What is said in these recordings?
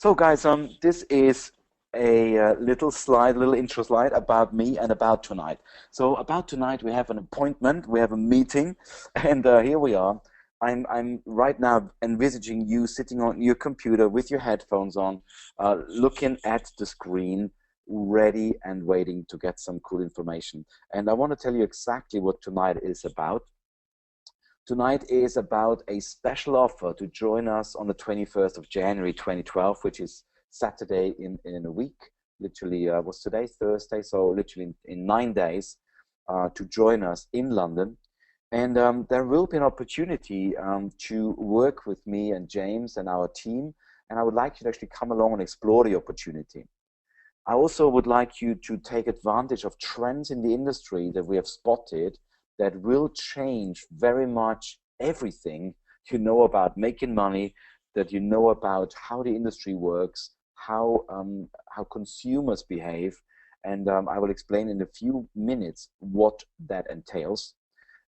So guys, this is a little intro slide about me and about tonight. So about tonight, we have an appointment, we have a meeting, and here we are. I'm right now envisaging you sitting on your computer with your headphones on, looking at the screen, ready and waiting to get some cool information. And I want to tell you exactly what tonight is about. Tonight is about a special offer to join us on the 21st of January 2012, which is Saturday in a week. Literally, was today Thursday, so literally in 9 days to join us in London. And there will be an opportunity to work with me and James and our team. And I would like you to actually come along and explore the opportunity. I also would like you to take advantage of trends in the industry that we have spotted that will change very much everything you know about making money, that you know about how the industry works, how consumers behave, and I will explain in a few minutes what that entails.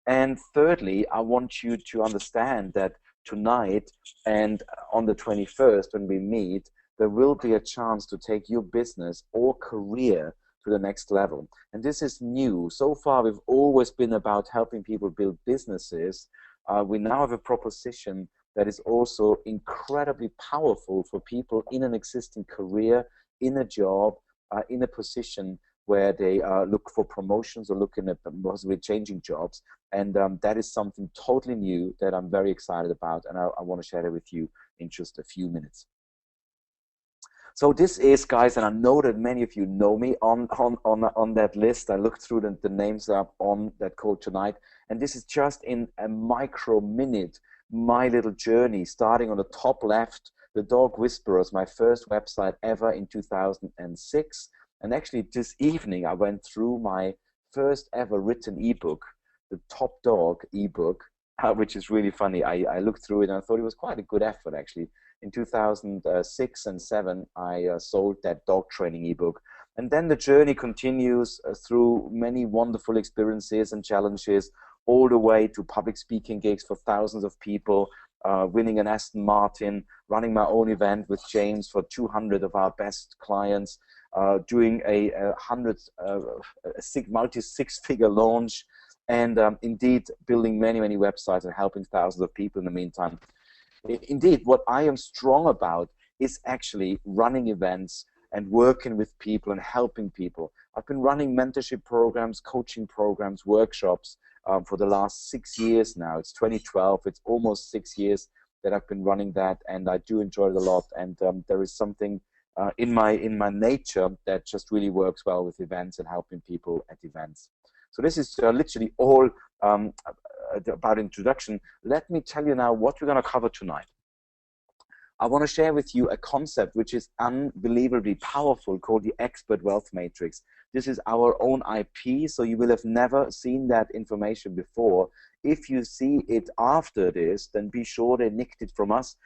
And thirdly, I want you to understand that tonight and on the 21st when we meet, there will be a chance to take your business or career to the next level. And this is new. So far, we've always been about helping people build businesses. We now have a proposition that is also incredibly powerful for people in an existing career, in a job, in a position where they look for promotions or looking at possibly changing jobs. And that is something totally new that I'm very excited about, and I want to share it with you in just a few minutes. So this is, guys, and I know that many of you know me on that list. I looked through the names up on that code tonight, and this is just in a micro minute, my little journey, starting on the top left, The Dog Whisperers, my first website ever in 2006. And actually this evening, I went through my first ever written ebook, the Top Dog ebook, which is really funny. I looked through it and I thought it was quite a good effort, actually. In 2006 and 7, I sold that dog training ebook. And then the journey continues through many wonderful experiences and challenges, all the way to public speaking gigs for thousands of people, winning an Aston Martin, running my own event with James for 200 of our best clients, doing a multi-six-figure launch, and indeed building many websites and helping thousands of people in the meantime. Indeed, what I am strong about is actually running events and working with people and helping people. I've been running mentorship programs, coaching programs, workshops for the last 6 years now. It's 2012. It's almost 6 years that I've been running that, and I do enjoy it a lot. And there is something in my nature that just really works well with events and helping people at events. So this is literally all about introduction. Let me tell you now what we're going to cover tonight. I want to share with you a concept which is unbelievably powerful called the Expert Wealth Matrix. This is our own IP, so you will have never seen that information before. If you see it after this, then be sure they nicked it from us.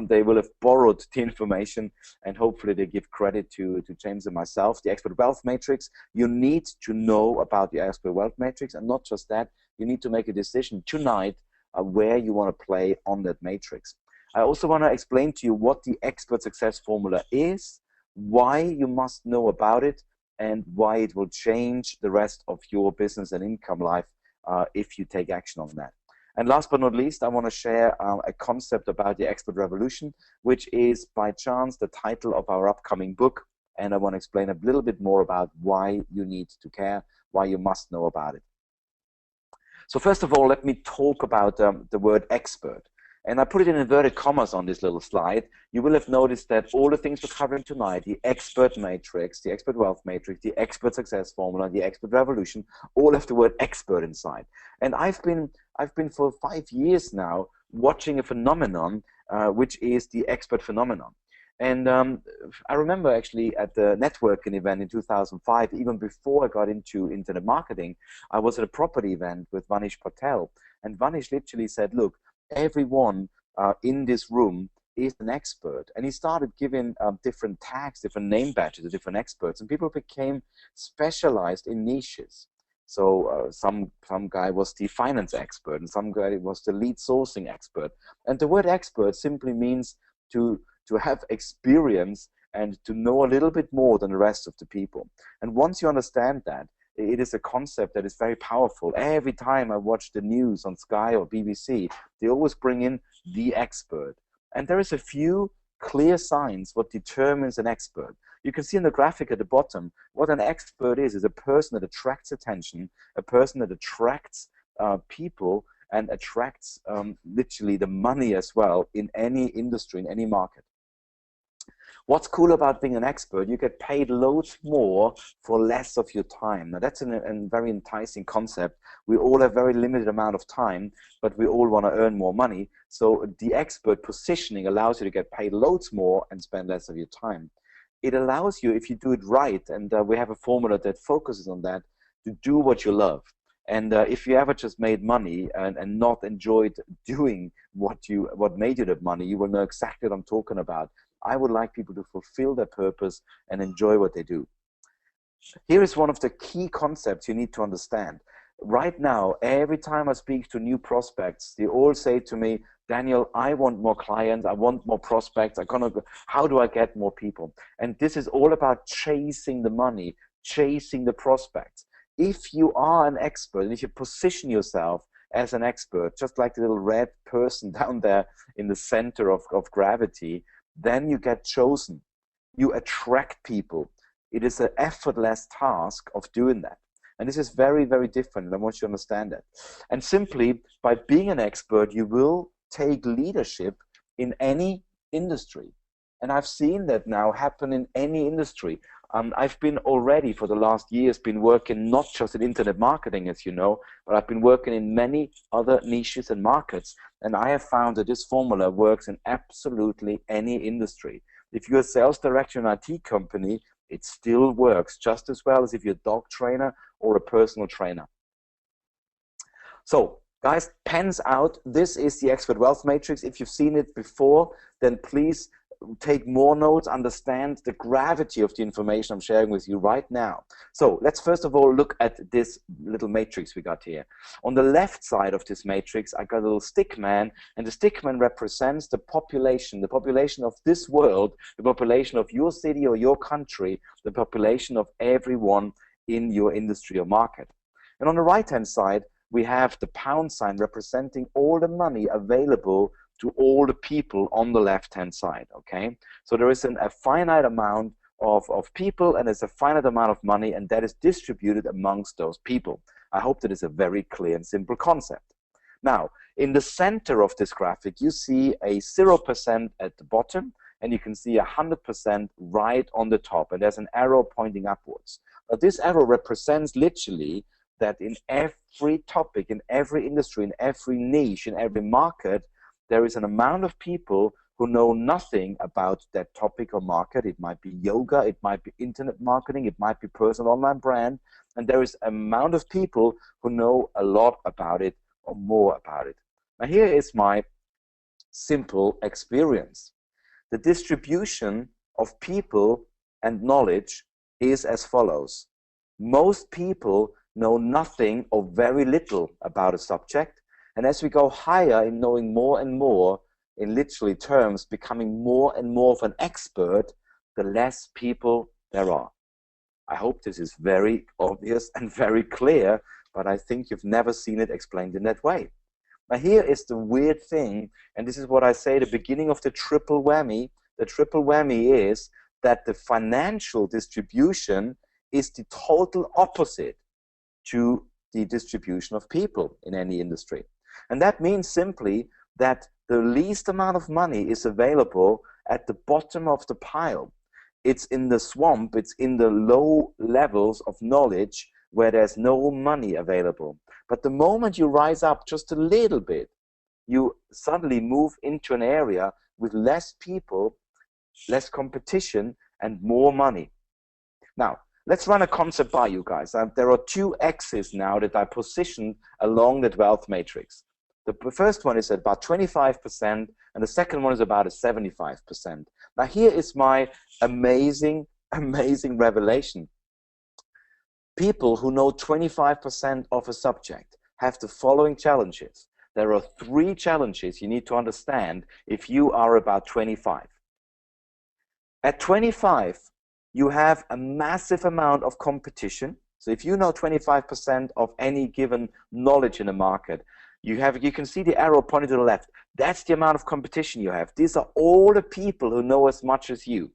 They will have borrowed the information, and hopefully they give credit to James and myself. The Expert Wealth Matrix, you need to know about the Expert Wealth Matrix, and not just that, you need to make a decision tonight where you want to play on that matrix. I also want to explain to you what the Expert Success Formula is, why you must know about it, and why it will change the rest of your business and income life if you take action on that. And last but not least, I want to share a concept about the Expert Revolution, which is by chance the title of our upcoming book. And I want to explain a little bit more about why you need to care, why you must know about it. So first of all, let me talk about the word expert. And I put it in inverted commas on this little slide. You will have noticed that all the things we're covering tonight, the Expert Matrix, the Expert Wealth Matrix, the Expert Success Formula, the Expert Revolution, all have the word expert inside. And I've been for 5 years now watching a phenomenon which is the expert phenomenon. And I remember actually at the networking event in 2005, even before I got into internet marketing, I was at a property event with Vanish Patel. And Vanish literally said, look, everyone in this room is an expert. And he started giving different tags, different name badges to different experts. And people became specialized in niches. So some guy was the finance expert, and some guy was the lead sourcing expert. And the word expert simply means to to have experience and to know a little bit more than the rest of the people. And once you understand that, it is a concept that is very powerful. Every time I watch the news on Sky or BBC, they always bring in the expert. And there is a few clear signs what determines an expert. You can see in the graphic at the bottom, what an expert is a person that attracts attention, a person that attracts people and attracts literally the money as well in any industry, in any market. What's cool about being an expert, you get paid loads more for less of your time. Now that's a very enticing concept. We all have very limited amount of time, but we all want to earn more money. So the expert positioning allows you to get paid loads more and spend less of your time. It allows you, if you do it right, and we have a formula that focuses on that, to do what you love. And if you ever just made money and not enjoyed doing what made you that money, you will know exactly what I'm talking about. I would like people to fulfill their purpose and enjoy what they do. Here is one of the key concepts you need to understand. Right now, every time I speak to new prospects, they all say to me, Daniel, I want more clients, I want more prospects, how do I get more people? And this is all about chasing the money, chasing the prospects. If you are an expert, and if you position yourself as an expert, just like the little red person down there in the center of gravity, then you get chosen. You attract people. It is an effortless task of doing that. And this is very, very different. I want you to understand that. And simply by being an expert, you will take leadership in any industry. And I've seen that now happen in any industry. I've been already for the last years been working not just in internet marketing, as you know, but I've been working in many other niches and markets. And I have found that this formula works in absolutely any industry. If you're a sales director in an IT company, it still works just as well as if you're a dog trainer or a personal trainer. So, guys, pens out. This is the Expert Wealth Matrix. If you've seen it before, then please take more notes, understand the gravity of the information I'm sharing with you right now. So let's first of all look at this little matrix we got here. On the left side of this matrix, I got a little stick man, and the stick man represents the population of this world, the population of your city or your country, the population of everyone in your industry or market. And on the right-hand side, we have the pound sign representing all the money available to all the people on the left-hand side, okay? So there is a finite amount of people, and there's a finite amount of money, and that is distributed amongst those people. I hope that is a very clear and simple concept. Now, in the center of this graphic, you see a 0% at the bottom, and you can see 100% right on the top, and there's an arrow pointing upwards. But this arrow represents literally that in every topic, in every industry, in every niche, in every market, there is an amount of people who know nothing about that topic or market. It might be yoga, it might be internet marketing, it might be personal online brand, and there is an amount of people who know a lot about it or more about it. Now here is my simple experience. The distribution of people and knowledge is as follows. Most people know nothing or very little about a subject. And as we go higher in knowing more and more, in literally terms, becoming more and more of an expert, the less people there are. I hope this is very obvious and very clear, but I think you've never seen it explained in that way. Now here is the weird thing, and this is what I say, the beginning of the triple whammy. The triple whammy is that the financial distribution is the total opposite to the distribution of people in any industry. And that means simply that the least amount of money is available at the bottom of the pile. It's in the swamp, it's in the low levels of knowledge where there's no money available. But the moment you rise up just a little bit, you suddenly move into an area with less people, less competition, and more money. Now, let's run a concept by you guys. There are two X's now that I positioned along that wealth matrix. The first one is at about 25%, and the second one is about 75%. Now here is my amazing, amazing revelation. People who know 25% of a subject have the following challenges. There are 3 challenges you need to understand if you are about 25. At 25, you have a massive amount of competition. So if you know 25% of any given knowledge in the market, you can see the arrow pointing to the left. That's the amount of competition you have. These are all the people who know as much as you.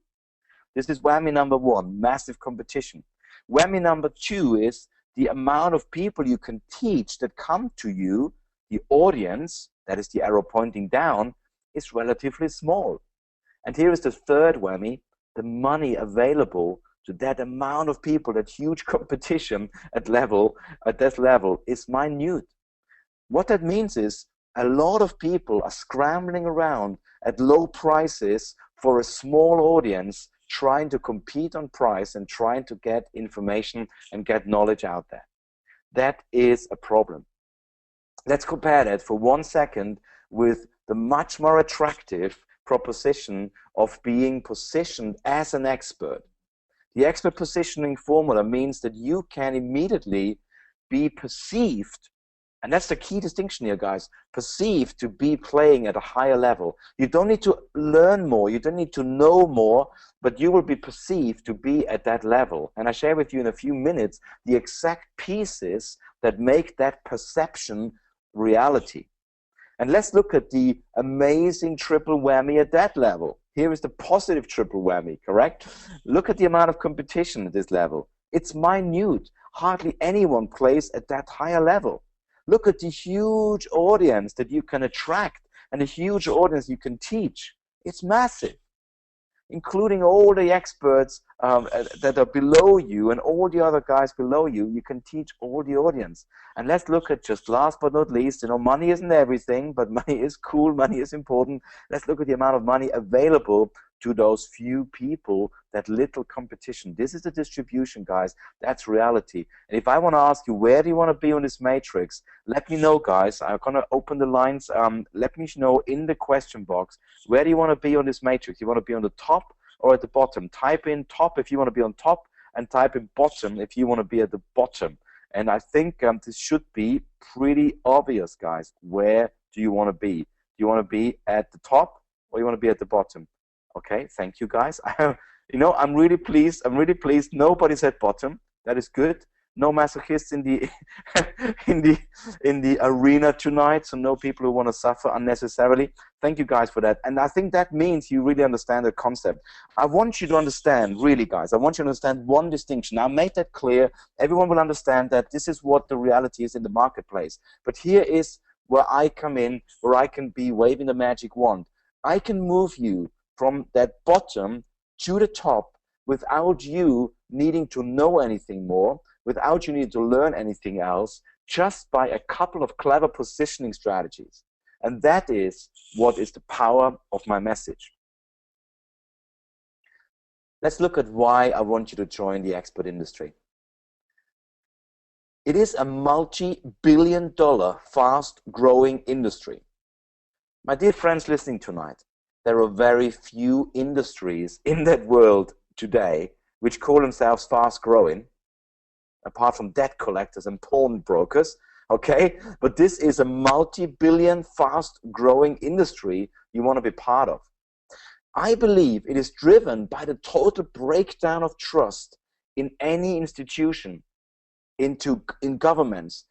This is whammy number one, massive competition. Whammy number two is the amount of people you can teach that come to you. The audience, that is the arrow pointing down, is relatively small. And here is the third whammy, the money available to that amount of people, that huge competition at this level is minute. What that means is a lot of people are scrambling around at low prices for a small audience, trying to compete on price and trying to get information and get knowledge out there. That is a problem. Let's compare that for 1 second with the much more attractive proposition of being positioned as an expert. The expert positioning formula means that you can immediately be perceived, and that's the key distinction here, guys, perceived to be playing at a higher level. You don't need to learn more, you don't need to know more, but you will be perceived to be at that level. And I share with you in a few minutes the exact pieces that make that perception reality. And let's look at the amazing triple whammy at that level. Here is the positive triple whammy, correct? Look at the amount of competition at this level. It's minute. Hardly anyone plays at that higher level. Look at the huge audience that you can attract and the huge audience you can teach. It's massive, including all the experts that are below you and all the other guys below you. You can teach all the audience. And let's look at, just last but not least, money isn't everything, but money is cool, money is important. Let's look at the amount of money available to those few people, that little competition. This is the distribution, guys. That's reality. And if I want to ask you, where do you want to be on this matrix? Let me know, guys. I'm going to open the lines. Let me know in the question box, where do you want to be on this matrix? You want to be on the top or at the bottom? Type in top if you want to be on top, and type in bottom if you want to be at the bottom. And I think this should be pretty obvious, guys. Where do you want to be? Do you want to be at the top or you want to be at the bottom? Okay, thank you, guys. I'm really pleased. I'm really pleased. Nobody's at bottom. That is good. No masochists in the in the arena tonight. So no people who want to suffer unnecessarily. Thank you, guys, for that. And I think that means you really understand the concept. I want you to understand, really, guys. I want you to understand one distinction. I'll make that clear. Everyone will understand that this is what the reality is in the marketplace. But here is where I come in, where I can be waving the magic wand. I can move you from that bottom to the top without you needing to know anything more, without you needing to learn anything else, just by a couple of clever positioning strategies. And that is what is the power of my message. Let's look at why I want you to join the expert industry. It is a multi-billion-dollar, fast-growing industry. My dear friends listening tonight, there are very few industries in that world today which call themselves fast-growing, apart from debt collectors and pawnbrokers, okay? But this is a multi-billion, fast-growing industry you want to be part of. I believe it is driven by the total breakdown of trust in any institution, in governments,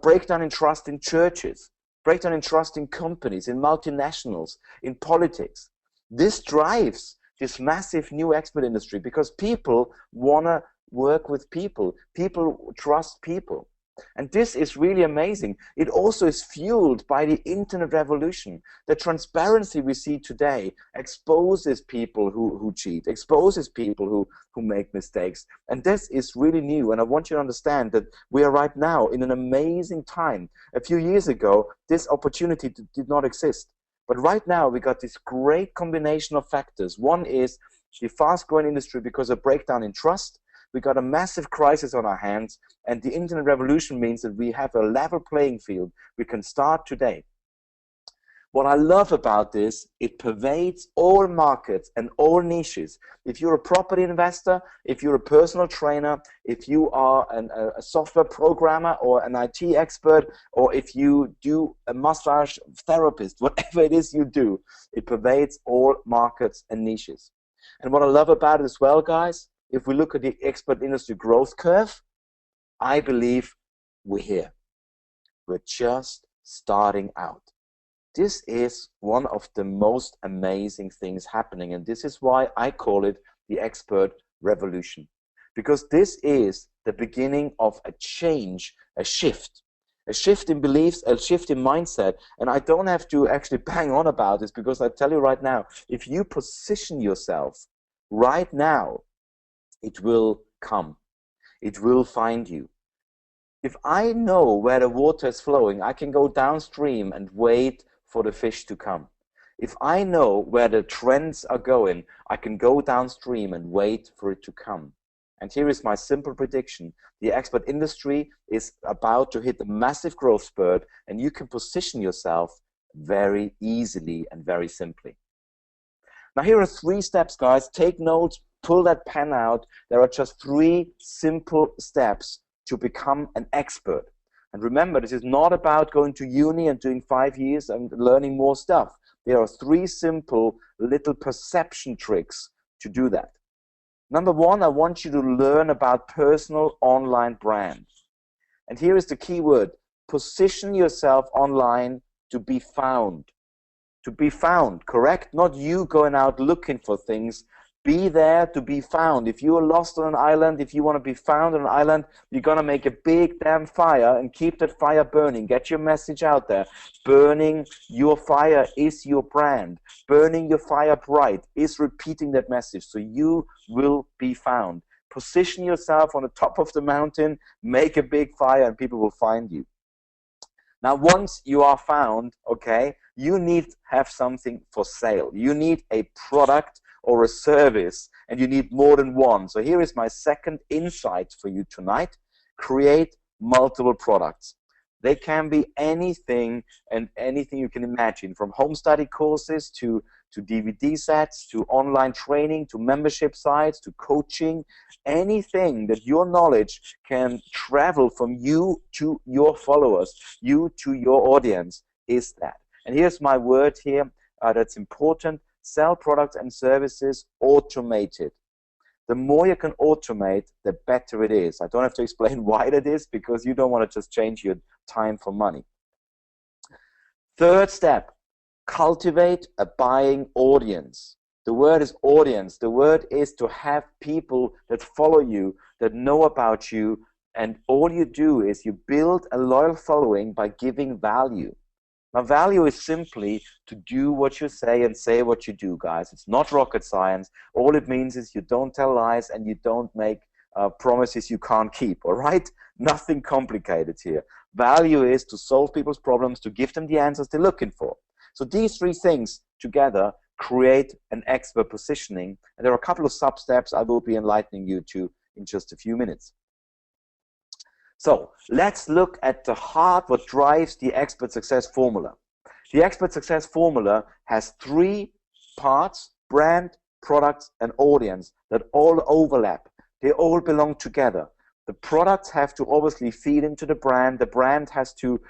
breakdown in trust in churches, breakdown in trust in companies, in multinationals, in politics. This drives this massive new expert industry because people want to work with people. People trust people. And this is really amazing. It also is fueled by the internet revolution. The transparency we see today exposes people who cheat, exposes people who make mistakes. And this is really new. And I want you to understand that we are right now in an amazing time. A few years ago, this opportunity did not exist. But right now, we got this great combination of factors. One is the fast-growing industry because of breakdown in trust. We got a massive crisis on our hands, and the internet revolution means that we have a level playing field. We can start today. What I love about this, it pervades all markets and all niches. If you're a property investor, if you're a personal trainer, if you are a software programmer or an IT expert, or if you do a massage therapist, whatever it is you do, it pervades all markets and niches. And what I love about it as well, guys, if we look at the expert industry growth curve, I believe we're here. We're just starting out. This is one of the most amazing things happening, and this is why I call it the expert revolution. Because this is the beginning of a change, a shift in beliefs, a shift in mindset. And I don't have to actually bang on about this, because I tell you right now, if you position yourself right now, it will come. It will find you. If I know where the water is flowing, I can go downstream and wait for the fish to come. If I know where the trends are going, I can go downstream and wait for it to come. And here is my simple prediction. The expert industry is about to hit a massive growth spurt, and you can position yourself very easily and very simply. Now here are 3 steps, guys. Take notes, pull that pen out. There are just 3 simple steps to become an expert. And remember, this is not about going to uni and doing 5 years and learning more stuff. There are 3 simple little perception tricks to do that. Number 1, I want you to learn about personal online brand. And here is the key word: position yourself online to be found. To be found, correct? Not you going out looking for things. Be there to be found. If you are lost on an island, if you want to be found on an island, you're going to make a big damn fire and keep that fire burning. Get your message out there. Burning your fire is your brand. Burning your fire bright is repeating that message. So you will be found. Position yourself on the top of the mountain, make a big fire, and people will find you. Now, once you are found, okay, you need to have something for sale. You need a product or a service, and you need more than one. So here is my second insight for you tonight: create multiple products. They can be anything and anything you can imagine, from home study courses to DVD sets, to online training, to membership sites, to coaching. Anything that your knowledge can travel from you to your followers, you to your audience, is that. And here's my word here that's important: sell products and services automated. The more you can automate, the better it is. I don't have to explain why that is, because you don't want to just change your time for money. Third step: cultivate a buying audience. The word is audience. The word is to have people that follow you, that know about you, and all you do is you build a loyal following by giving value. Now, value is simply to do what you say and say what you do, guys. It's not rocket science. All it means is you don't tell lies and you don't make promises you can't keep, all right? Nothing complicated here. Value is to solve people's problems, to give them the answers they're looking for. So these 3 things together create an expert positioning. And there are a couple of sub-steps I will be enlightening you to in just a few minutes. So let's look at the heart, what drives the expert success formula. The expert success formula has 3 parts: brand, products, and audience, that all overlap. They all belong together. The products have to obviously feed into the brand. The brand has to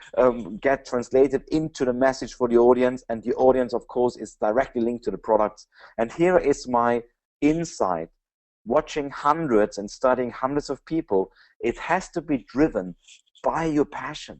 get translated into the message for the audience, and the audience, of course, is directly linked to the products. And here is my insight. Watching hundreds and studying hundreds of people, it has to be driven by your passion.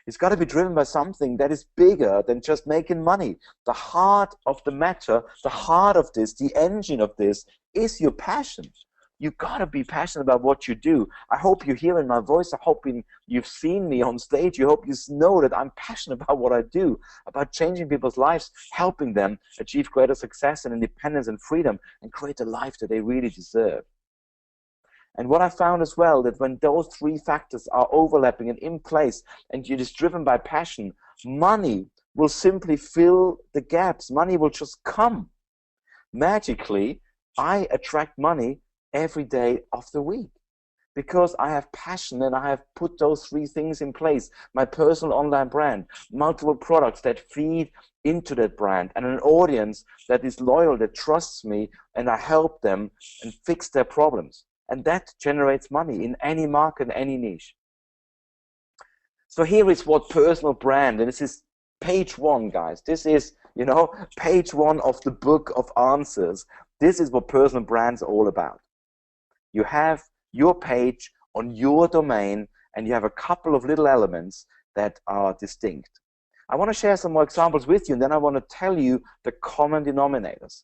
It's got to be driven by something that is bigger than just making money. The heart of the matter, the heart of this, the engine of this is your passion. You got to be passionate about what you do. I hope you're hearing my voice. I hope you've seen me on stage. You hope you know that I'm passionate about what I do, about changing people's lives, helping them achieve greater success and independence and freedom, and create a life that they really deserve. And what I found as well, that when those 3 factors are overlapping and in place, and it is driven by passion, money will simply fill the gaps. Money will just come. Magically, I attract money every day of the week, because I have passion and I have put those 3 things in place: my personal online brand, multiple products that feed into that brand, and an audience that is loyal, that trusts me, and I help them and fix their problems. And that generates money in any market, any niche. So here is what personal brand, and this is page 1, guys. This is, page 1 of the book of answers. This is what personal brands are all about. You have your page on your domain, and you have a couple of little elements that are distinct. I want to share some more examples with you, and then I want to tell you the common denominators.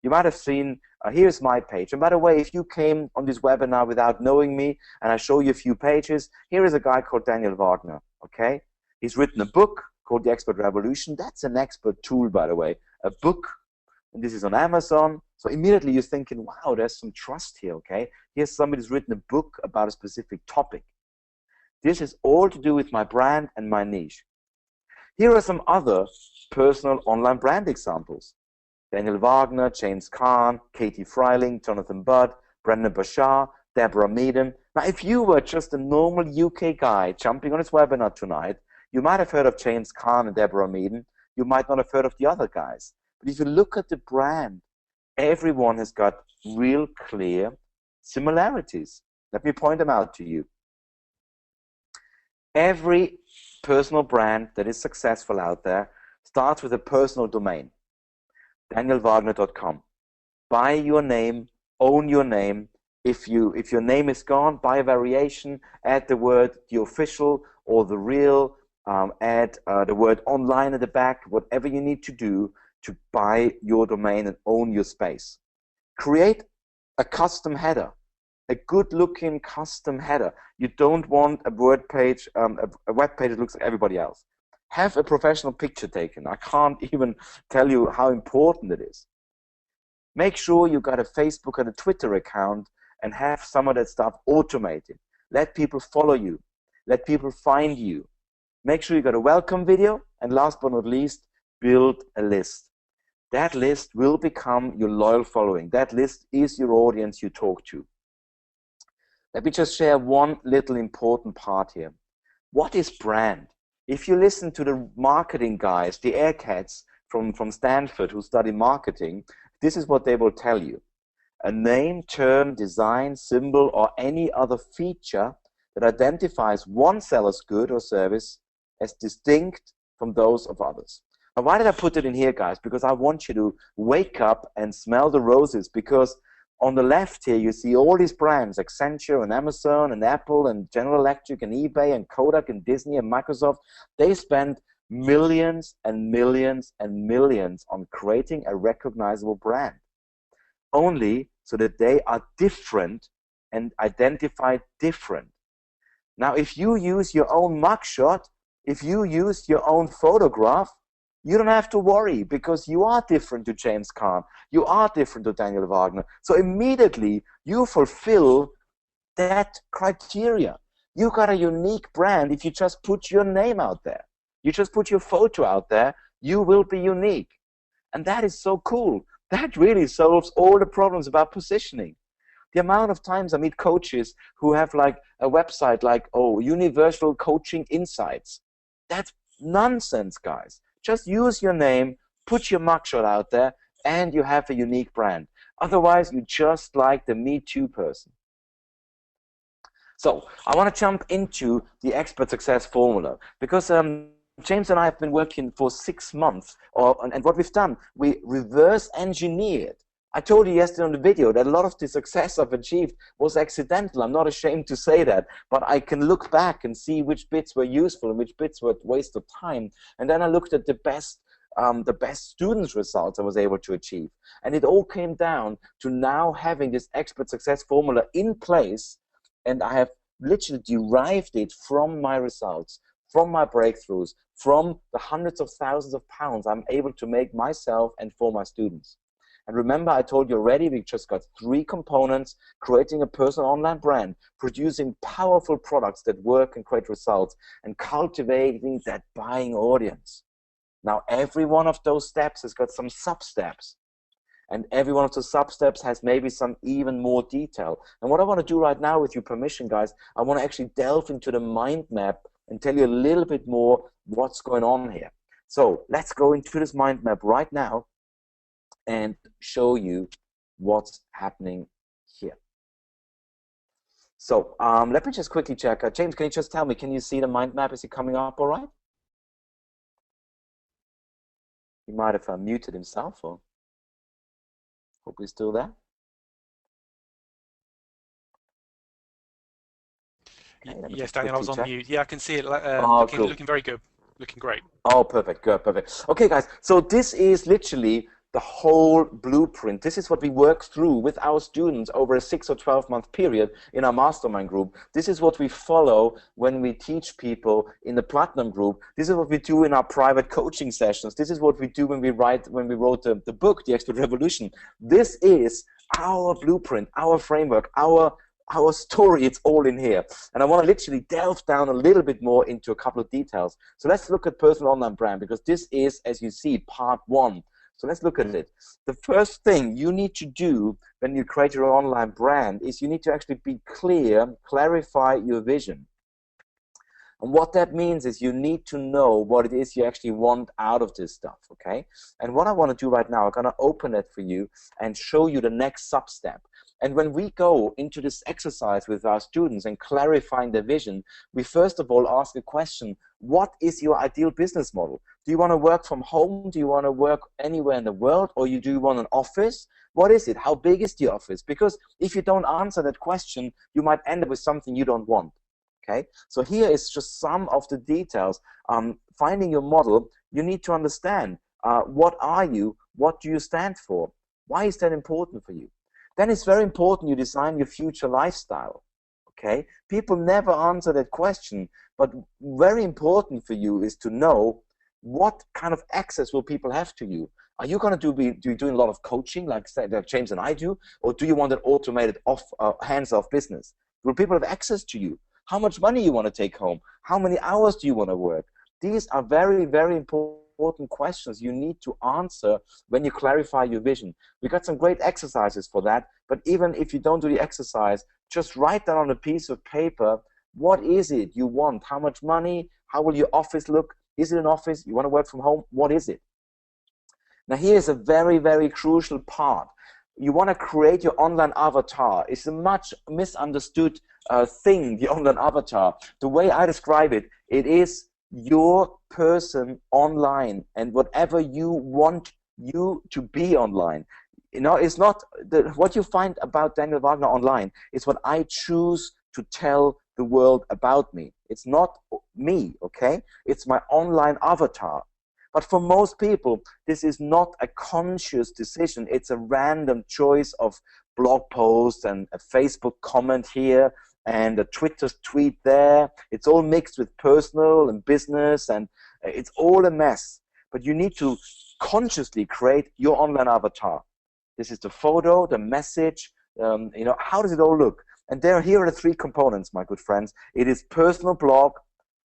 You might have seen, here's my page. And by the way, if you came on this webinar without knowing me, and I show you a few pages, here is a guy called Daniel Wagner, okay? He's written a book called The Expert Revolution. That's an expert tool, by the way, a book. And this is on Amazon. So immediately you're thinking, wow, there's some trust here, okay? Here's somebody who's written a book about a specific topic. This is all to do with my brand and my niche. Here are some other personal online brand examples. Daniel Wagner, James Caan, Katie Freiling, Jonathan Budd, Brendan Bashar, Deborah Meaden. Now, if you were just a normal UK guy jumping on this webinar tonight, you might have heard of James Caan and Deborah Meaden. You might not have heard of the other guys. But if you look at the brand, everyone has got real clear similarities. Let me point them out to you. Every personal brand that is successful out there starts with a personal domain. DanielWagner.com. Buy your name, own your name. If your name is gone, buy a variation, add the word the official or the real, add the word online at the back, whatever you need to do to buy your domain and own your space. Create a custom header, a good-looking custom header. You don't want a word page, a web page that looks like everybody else. Have a professional picture taken. I can't even tell you how important it is. Make sure you got a Facebook and a Twitter account and have some of that stuff automated. Let people follow you. Let people find you. Make sure you got a welcome video. And last but not least, build a list. That list will become your loyal following. That list is your audience you talk to. Let me just share one little important part here. What is brand? If you listen to the marketing guys, the aircats from Stanford who study marketing, this is what they will tell you. A name, term, design, symbol, or any other feature that identifies one seller's good or service as distinct from those of others. Now, why did I put it in here, guys? Because I want you to wake up and smell the roses, because on the left here, you see all these brands, Accenture and Amazon and Apple and General Electric and eBay and Kodak and Disney and Microsoft. They spend millions and millions and millions on creating a recognizable brand, only so that they are different and identified different. Now, if you use your own mugshot, if you use your own photograph, you don't have to worry, because you are different to James Caan. You are different to Daniel Wagner. So immediately you fulfill that criteria. You got a unique brand. If you just put your name out there, you just put your photo out there, you will be unique. And that is so cool. That really solves all the problems about positioning. The amount of times I meet coaches who have like a website like, oh, Universal Coaching Insights. That's nonsense, guys. Just use your name, put your mugshot out there, and you have a unique brand. Otherwise, you're just like the Me Too person. So I want to jump into the expert success formula, because James and I have been working for 6 months, and what we've done, we reverse engineered. I told you yesterday on the video that a lot of the success I've achieved was accidental. I'm not ashamed to say that, but I can look back and see which bits were useful and which bits were a waste of time. And then I looked at the best students' results I was able to achieve. And it all came down to now having this expert success formula in place, and I have literally derived it from my results, from my breakthroughs, from the hundreds of thousands of pounds I'm able to make myself and for my students. And remember, I told you already, we just got 3 components: creating a personal online brand, producing powerful products that work and create results, and cultivating that buying audience. Now, every one of those steps has got some sub-steps. And every one of those sub-steps has maybe some even more detail. And what I want to do right now, with your permission, guys, I want to actually delve into the mind map and tell you a little bit more what's going on here. So let's go into this mind map right now and show you what's happening here. So let me just quickly check. James, can you just tell me, can you see the mind map? Is it coming up all right? He might have muted himself. Or Hope you're still there. Okay, let me Yes, just Daniel, I quickly was on check. mute. Yeah, I can see it. Oh, cool. Looking very good. Looking great. Oh, perfect, good, perfect. Okay, guys, so this is literally the whole blueprint. This is what we work through with our students over a 6 or 12-month period in our mastermind group. This is what we follow when we teach people in the platinum group. This is what we do in our private coaching sessions. This is what we do when we wrote the book, The Expert Revolution. This is our blueprint, our framework, our story. It's all in here. And I want to literally delve down a little bit more into a couple of details. So let's look at personal online brand, because this is, as you see, part one. So let's look at it. The first thing you need to do when you create your online brand is you need to actually be clear, clarify your vision. And what that means is you need to know what it is you actually want out of this stuff, okay? And what I want to do right now, I'm going to open it for you and show you the next sub-step. And when we go into this exercise with our students and clarifying their vision, we first of all ask a question: what is your ideal business model? Do you want to work from home? Do you want to work anywhere in the world? Or do you want an office? What is it? How big is the office? Because if you don't answer that question, you might end up with something you don't want. Okay, so here is just some of the details. Finding your model, you need to understand what are you, what do you stand for, why is that important for you? Then it's very important you design your future lifestyle. Okay, people never answer that question, but very important for you is to know what kind of access will people have to you. Are you going to be doing a lot of coaching like James and I do, or do you want an automated hands-off business? Will people have access to you? How much money you want to take home? How many hours do you want to work? These are very, very important questions you need to answer when you clarify your vision. We got some great exercises for that, but even if you don't do the exercise, just write down on a piece of paper, what is it you want? How much money? How will your office look? Is it an office? You want to work from home? What is it? Now here's a very, very crucial part. You want to create your online avatar. It's a much misunderstood thing, the online avatar. The way I describe it, it is your person online and whatever you want you to be online. You know, it's not what you find about Daniel Wagner online. It's what I choose to tell the world about me. It's not me, okay? It's my online avatar. But for most people, this is not a conscious decision. It's a random choice of blog posts and a Facebook comment here and a Twitter tweet there. It's all mixed with personal and business, and it's all a mess. But you need to consciously create your online avatar. This is the photo, the message, you know, how does it all look? And here are the three components, my good friends. It is personal blog,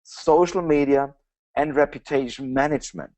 social media, and reputation management.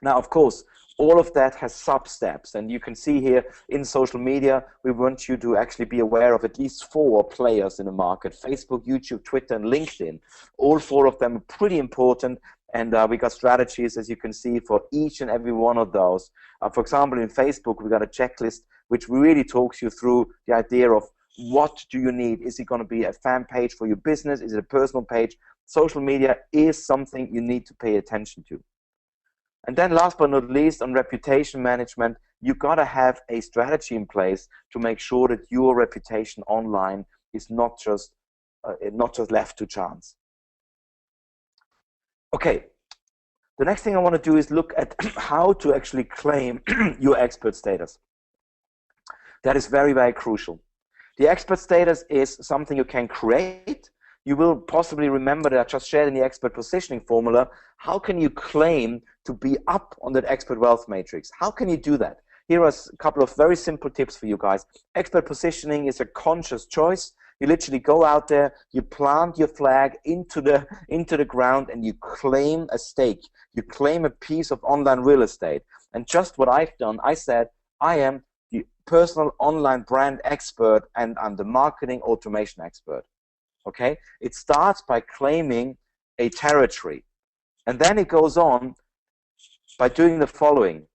Now, of course, all of that has sub-steps, and you can see here in social media, we want you to actually be aware of at least 4 players in the market: Facebook, YouTube, Twitter, and LinkedIn. All 4 of them are pretty important, and we got strategies, as you can see, for each and every one of those. For example, in Facebook, we got a checklist which really talks you through the idea of what do you need. Is it going to be a fan page for your business? Is it a personal page? Social media is something you need to pay attention to. And then last but not least, on reputation management, you got to have a strategy in place to make sure that your reputation online is not just left to chance. Okay, the next thing I want to do is look at how to actually claim your expert status. That is very, very crucial. The expert status is something you can create. You will possibly remember that I just shared in the expert positioning formula. How can you claim to be up on that expert wealth matrix? How can you do that? Here are a couple of very simple tips for you guys. Expert positioning is a conscious choice. You literally go out there, you plant your flag into the ground, and you claim a stake. You claim a piece of online real estate. And just what I've done, I said, I am the personal online brand expert, and I'm the marketing automation expert. Okay, it starts by claiming a territory, and then it goes on by doing the following.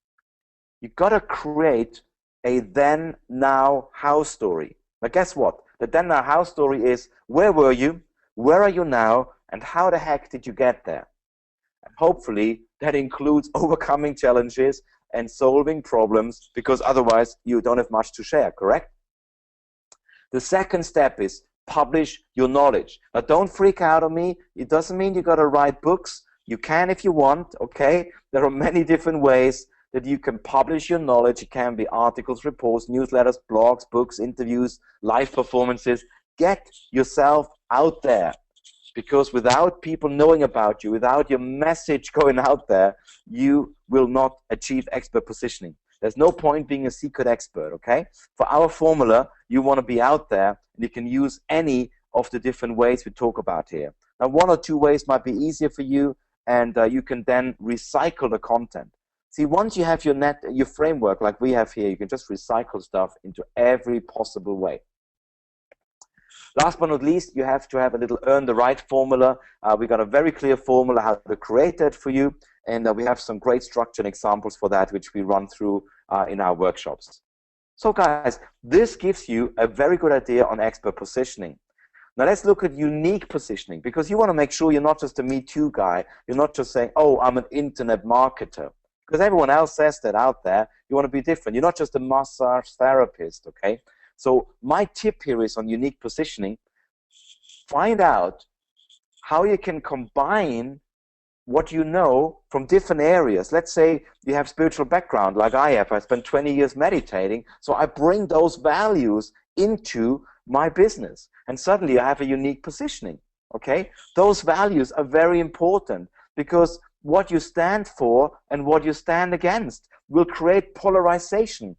You got to create a then, now, how story. Now guess what? The then, now, how story is: where were you, where are you now, and how the heck did you get there? And hopefully that includes overcoming challenges, and solving problems, because otherwise you don't have much to share, correct? The second step is publish your knowledge. Now, don't freak out on me. It doesn't mean you got to write books. You can if you want, okay? There are many different ways that you can publish your knowledge. It can be articles, reports, newsletters, blogs, books, interviews, live performances. Get yourself out there, because without people knowing about you, without your message going out there, you will not achieve expert positioning. There's no point being a secret expert, okay? For our formula, you want to be out there, and you can use any of the different ways we talk about here. Now, one or two ways might be easier for you, and you can then recycle the content. See, once you have your framework like we have here, you can just recycle stuff into every possible way. Last but not least, you have to have a little earn the right formula. We got a very clear formula how to create that for you, and we have some great structure and examples for that, which we run through in our workshops. So guys, this gives you a very good idea on expert positioning. Now let's look at unique positioning, because you want to make sure you're not just a Me Too guy. You're not just saying, oh, I'm an internet marketer, because everyone else says that out there. You want to be different. You're not just a massage therapist, okay? So my tip here is on unique positioning. Find out how you can combine what you know from different areas. Let's say you have spiritual background like I have. I spent 20 years meditating, so I bring those values into my business, and suddenly I have a unique positioning, okay? Those values are very important, because what you stand for and what you stand against will create polarization.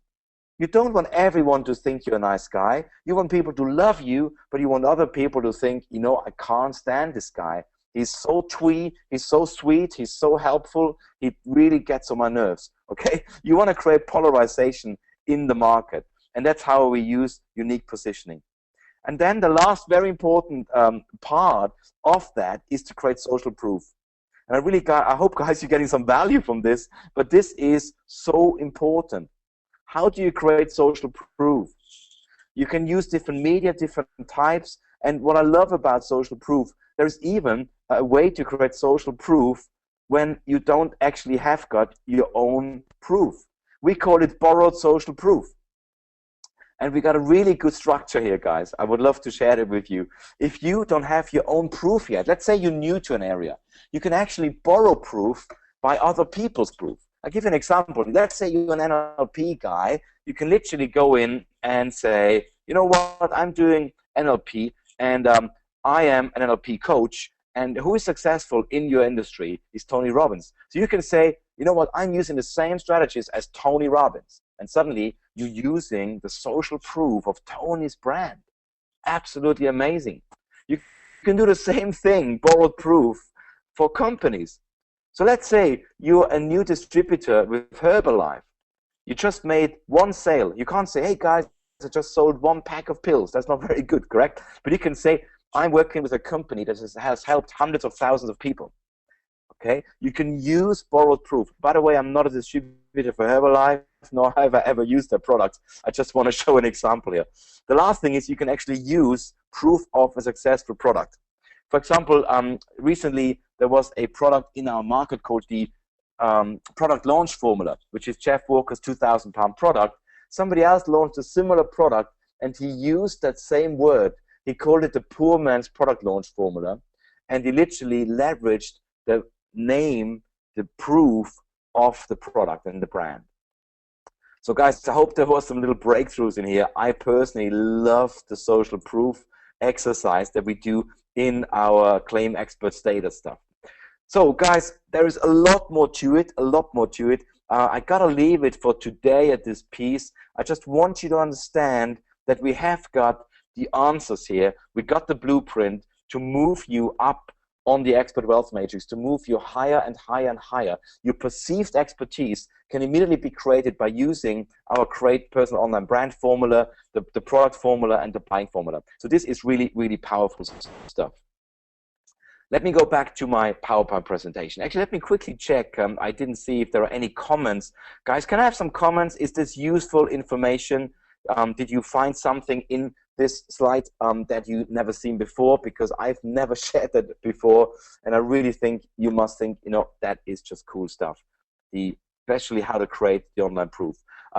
You don't want everyone to think you're a nice guy. You want people to love you, but you want other people to think, you know, I can't stand this guy. He's so twee, he's so sweet, he's so helpful, he really gets on my nerves, okay? You want to create polarization in the market, and that's how we use unique positioning. And then the last very important part of that is to create social proof. And I hope, guys, you're getting some value from this, but this is so important. How do you create social proof? You can use different media, different types, and what I love about social proof, there's even a way to create social proof when you don't actually have got your own proof. We call it borrowed social proof. And we got a really good structure here, guys. I would love to share it with you. If you don't have your own proof yet, let's say you're new to an area, you can actually borrow proof by other people's proof. I'll give you an example. Let's say you're an NLP guy. You can literally go in and say, you know what, I'm doing NLP, and I am an NLP coach, and who is successful in your industry is Tony Robbins. So you can say, you know what, I'm using the same strategies as Tony Robbins. And suddenly you're using the social proof of Tony's brand. Absolutely amazing. You can do the same thing, borrowed proof, for companies. So let's say you're a new distributor with Herbalife. You just made one sale. You can't say, hey guys, I just sold one pack of pills. That's not very good, correct? But you can say, I'm working with a company that has helped hundreds of thousands of people. Okay? You can use borrowed proof. By the way, I'm not a distributor for Herbalife, nor have I ever used their products. I just want to show an example here. The last thing is you can actually use proof of a successful product. For example, recently there was a product in our market called the product launch formula, which is Jeff Walker's 2,000-pound product. Somebody else launched a similar product, and he used that same word. He called it the poor man's product launch formula, and he literally leveraged the name, the proof of the product and the brand. So guys, I hope there was some little breakthroughs in here. I personally love the social proof exercise that we do in our Claim Expert status stuff. So guys, there is a lot more to it, I gotta leave it for today at this piece. I just want you to understand that we have got the answers here. We got the blueprint to move you up on the expert wealth matrix, to move you higher and higher and higher. Your perceived expertise can immediately be created by using our Create Personal Online Brand formula, the product formula, and the buying formula. So this is really, really powerful stuff. Let me go back to my PowerPoint presentation. Actually, let me quickly check. I didn't see if there are any comments. Guys, can I have some comments? Is this useful information? Did you find something in this slide that you've never seen before? Because I've never shared that before, and I really think you must think, you know, that is just cool stuff. The especially how to create the online proof.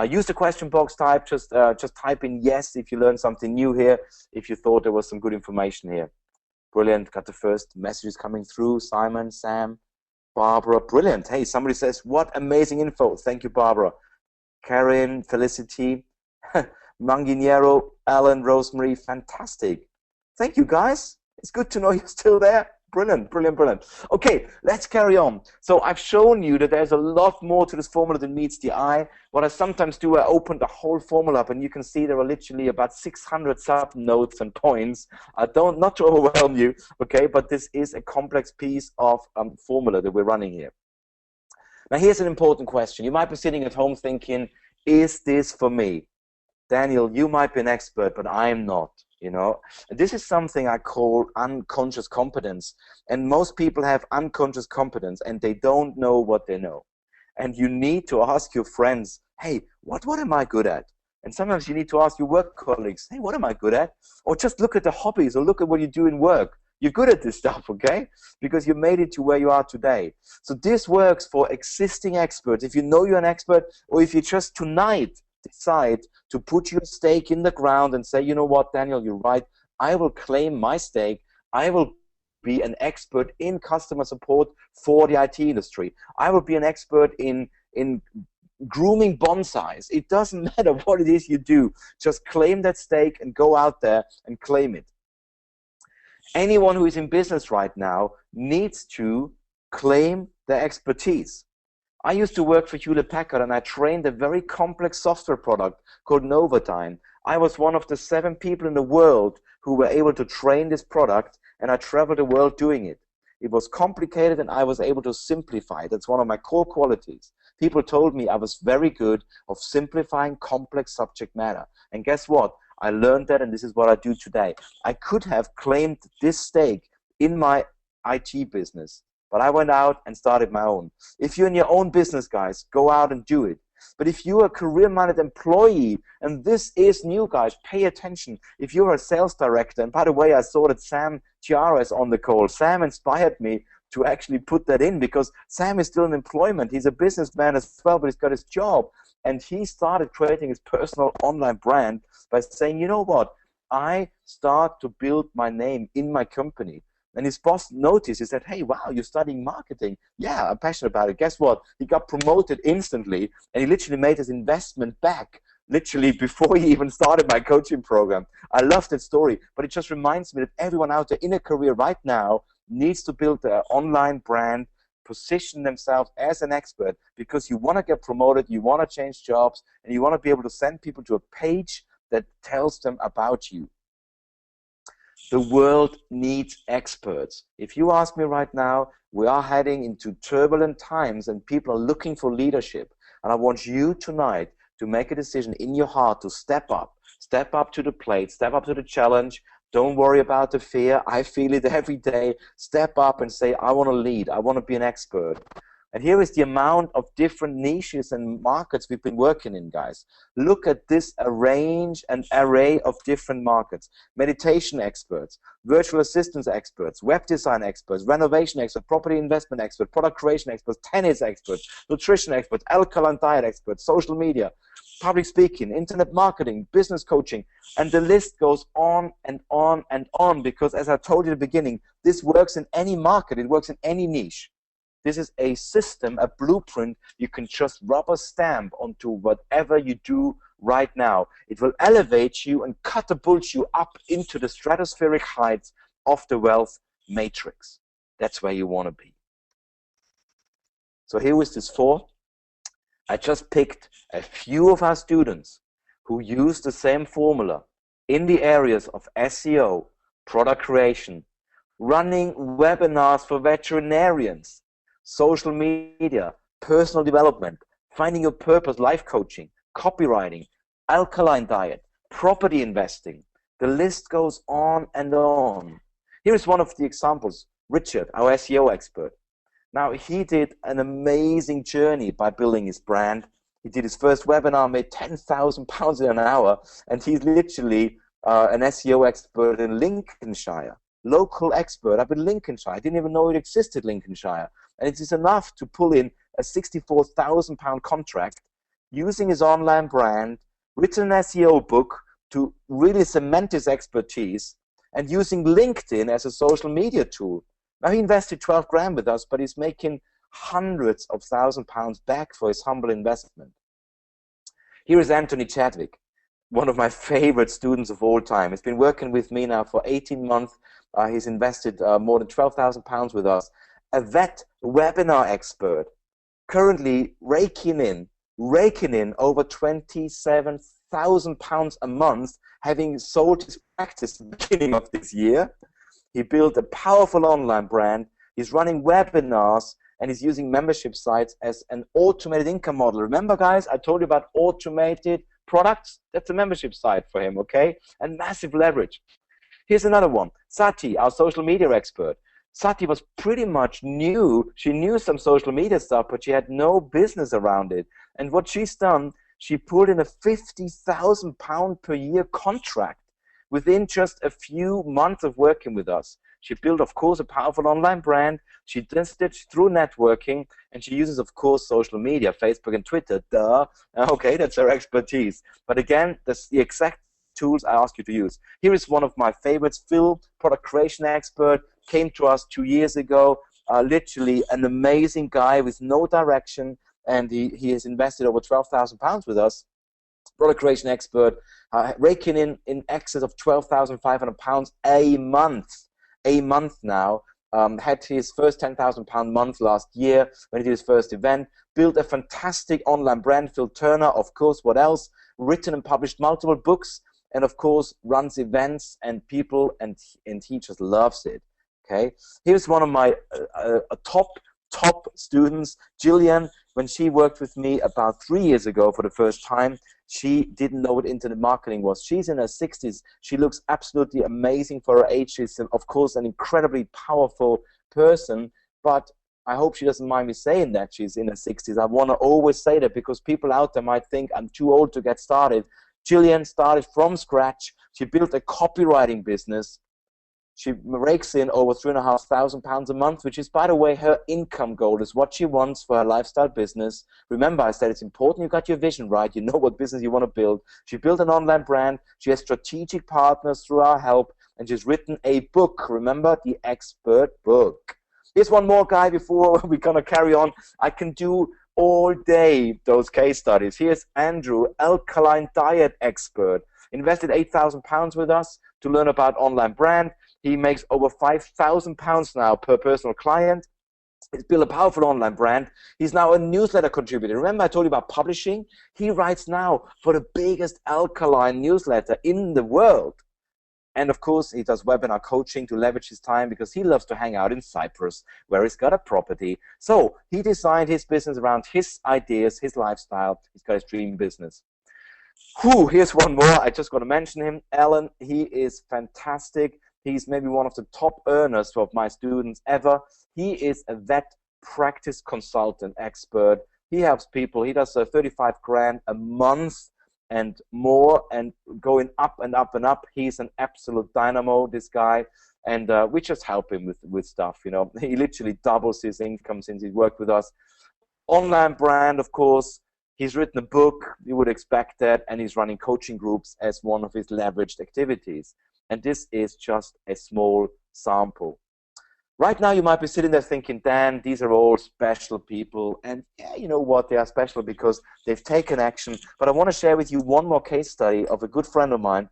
Use the question box type. Just type in yes if you learned something new here, if you thought there was some good information here. Brilliant. Got the first messages coming through. Simon, Sam, Barbara. Brilliant. Hey, somebody says, what amazing info. Thank you, Barbara. Karen, Felicity, Manginero, Alan, Rosemary. Fantastic. Thank you, guys. It's good to know you're still there. Brilliant, brilliant, brilliant. Okay, let's carry on. So I've shown you that there's a lot more to this formula than meets the eye. What I sometimes do, I open the whole formula up, and you can see there are literally about 600 sub-notes and points. Not to overwhelm you, okay, but this is a complex piece of formula that we're running here. Now, here's an important question. You might be sitting at home thinking, is this for me? Daniel, you might be an expert, but I'm not. You know, this is something I call unconscious competence, and most people have unconscious competence and they don't know what they know. And you need to ask your friends, hey, what am I good at? And sometimes you need to ask your work colleagues, hey, what am I good at? Or just look at the hobbies or look at what you do in work. You're good at this stuff, okay? Because you made it to where you are today. So this works for existing experts. If you know you're an expert, or if you just tonight decide to put your stake in the ground and say, you know what, Daniel, you're right. I will claim my stake. I will be an expert in customer support for the IT industry. I will be an expert in grooming bonsais. It doesn't matter what it is you do. Just claim that stake and go out there and claim it. Anyone who is in business right now needs to claim their expertise. I used to work for Hewlett-Packard, and I trained a very complex software product called Novodyne. I was one of the 7 people in the world who were able to train this product, and I traveled the world doing it. It was complicated, and I was able to simplify it. That's one of my core qualities. People told me I was very good of simplifying complex subject matter. And guess what? I learned that, and this is what I do today. I could have claimed this stake in my IT business, but I went out and started my own. If you're in your own business, guys, go out and do it. But if you're a career-minded employee, and this is new, guys, pay attention. If you're a sales director, and by the way, I saw that Sam Tiara is on the call. Sam inspired me to actually put that in because Sam is still in employment. He's a businessman as well, but he's got his job. And he started creating his personal online brand by saying, you know what, I start to build my name in my company. And his boss noticed, he said, hey, wow, you're studying marketing. Yeah, I'm passionate about it. Guess what? He got promoted instantly, and he literally made his investment back, literally before he even started my coaching program. I love that story, but it just reminds me that everyone out there in a career right now needs to build their online brand, position themselves as an expert, because you want to get promoted, you want to change jobs, and you want to be able to send people to a page that tells them about you. The world needs experts. If you ask me right now, we are heading into turbulent times and people are looking for leadership. And I want you tonight to make a decision in your heart to step up to the plate, step up to the challenge. Don't worry about the fear. I feel it every day. Step up and say, I want to lead. I want to be an expert. And here is the amount of different niches and markets we've been working in, guys. Look at this array of different markets. Meditation experts, virtual assistance experts, web design experts, renovation experts, property investment experts, product creation experts, tennis experts, nutrition experts, alkaline diet experts, social media, public speaking, internet marketing, business coaching, and the list goes on and on and on because, as I told you at the beginning, this works in any market. It works in any niche. This is a system, a blueprint you can just rubber stamp onto whatever you do right now. It will elevate you and catapult you up into the stratospheric heights of the wealth matrix. That's where you want to be. So here is this for. I just picked a few of our students who use the same formula in the areas of SEO, product creation, running webinars for veterinarians, social media, personal development, finding your purpose, life coaching, copywriting, alkaline diet, property investing. The list goes on and on. Here is one of the examples. Richard, our SEO expert. Now, he did an amazing journey by building his brand. He did his first webinar, made £10,000 in an hour, and he's literally an SEO expert in Lincolnshire. Local expert up in Lincolnshire. I didn't even know it existed, Lincolnshire. And it is enough to pull in a £64,000 contract using his online brand, written an SEO book to really cement his expertise, and using LinkedIn as a social media tool. Now he invested 12 grand with us, but he's making hundreds of £1,000s back for his humble investment. Here is Anthony Chadwick, one of my favorite students of all time. He's been working with me now for 18 months. He's invested more than £12,000 with us. A vet webinar expert, currently raking in over £27,000 a month, having sold his practice at the beginning of this year. He built a powerful online brand. He's running webinars, and he's using membership sites as an automated income model. Remember, guys, I told you about automated products? That's a membership site for him, okay? And massive leverage. Here's another one. Sati, our social media expert. Sati was pretty much new. She knew some social media stuff, but she had no business around it. And what she's done, she pulled in a £50,000 per year contract within just a few months of working with us. She built, of course, a powerful online brand. She does it through networking, and she uses, of course, social media, Facebook and Twitter. Duh. Okay, that's her expertise. But again, that's the exact tools I ask you to use. Here is one of my favorites. Phil, product creation expert, came to us 2 years ago. Literally an amazing guy with no direction, and he has invested over £12,000 with us. Product creation expert, raking in excess of £12,500 a month now. Had his first £10,000 month last year when he did his first event. Built a fantastic online brand, Phil Turner, of course. What else? Written and published multiple books, and of course runs events and people, and he just loves it. Okay, here's one of my top students, Jillian. When she worked with me about 3 years ago for the first time, she didn't know what internet marketing was. She's in her 60s. She looks absolutely amazing for her age. She's, of course, an incredibly powerful person, but I hope she doesn't mind me saying that she's in her 60s. I want to always say that because people out there might think I'm too old to get started. Jillian started from scratch. She built a copywriting business. She rakes in over £3,500 a month, which is, by the way, her income goal, is what she wants for her lifestyle business. Remember, I said it's important you got your vision right. You know what business you want to build. She built an online brand. She has strategic partners through our help, and she's written a book. Remember, the expert book. Here's one more guy before we're going to carry on. I can do all day those case studies. Here's Andrew, alkaline diet expert. Invested £8,000 with us to learn about online brand. He makes over £5,000 now per personal client. He's built a powerful online brand. He's now a newsletter contributor. Remember I told you about publishing? He writes now for the biggest alkaline newsletter in the world. And of course, he does webinar coaching to leverage his time because he loves to hang out in Cyprus, where he's got a property. So he designed his business around his ideas, his lifestyle. He's got his dream business. Here's one more. I just got to mention him. Alan, he is fantastic. He's maybe one of the top earners of my students ever. He is a vet practice consultant expert. He helps people. He does 35 grand a month and more, and going up and up and up. He's an absolute dynamo, this guy. And we just help him with stuff, you know. He literally doubles his income since he's worked with us. Online brand, of course. He's written a book. You would expect that. And he's running coaching groups as one of his leveraged activities. And this is just a small sample. Right now, you might be sitting there thinking, Dan, these are all special people. And yeah, you know what? They are special because they've taken action. But I want to share with you one more case study of a good friend of mine.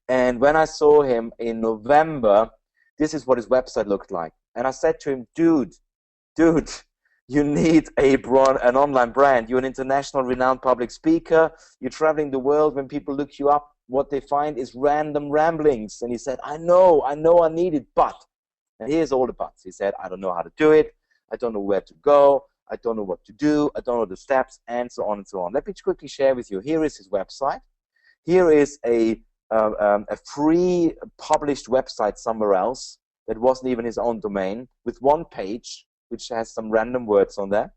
And when I saw him in November, this is what his website looked like. And I said to him, dude, you need an online brand. You're an international renowned public speaker. You're traveling the world. When people look you up, what they find is random ramblings. And he said, I know I need it, but, and here's all the buts. He said, I don't know how to do it. I don't know where to go. I don't know what to do. I don't know the steps, and so on and so on. Let me quickly share with you. Here is his website. Here is a free published website somewhere else that wasn't even his own domain, with one page, which has some random words on there.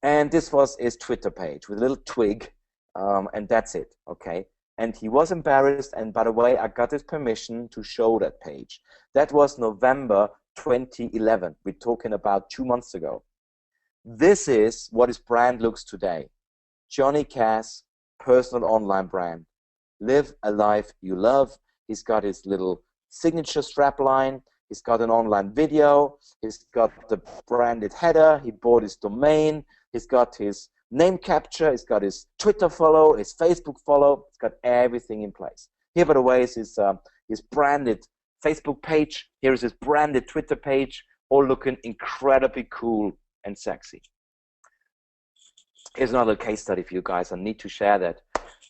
And this was his Twitter page with a little twig, and that's it, okay? And he was embarrassed, and by the way, I got his permission to show that page. That was November 2011. We're talking about 2 months ago. This is what his brand looks today. Johnny Cass, personal online brand. Live a life you love. He's got his little signature strap line. He's got an online video. He's got the branded header. He bought his domain. He's got his name capture. He's got his Twitter follow, his Facebook follow. He's got everything in place. Here, by the way, is his branded Facebook page. Here is his branded Twitter page, all looking incredibly cool and sexy. Here's another case study for you guys. I need to share that.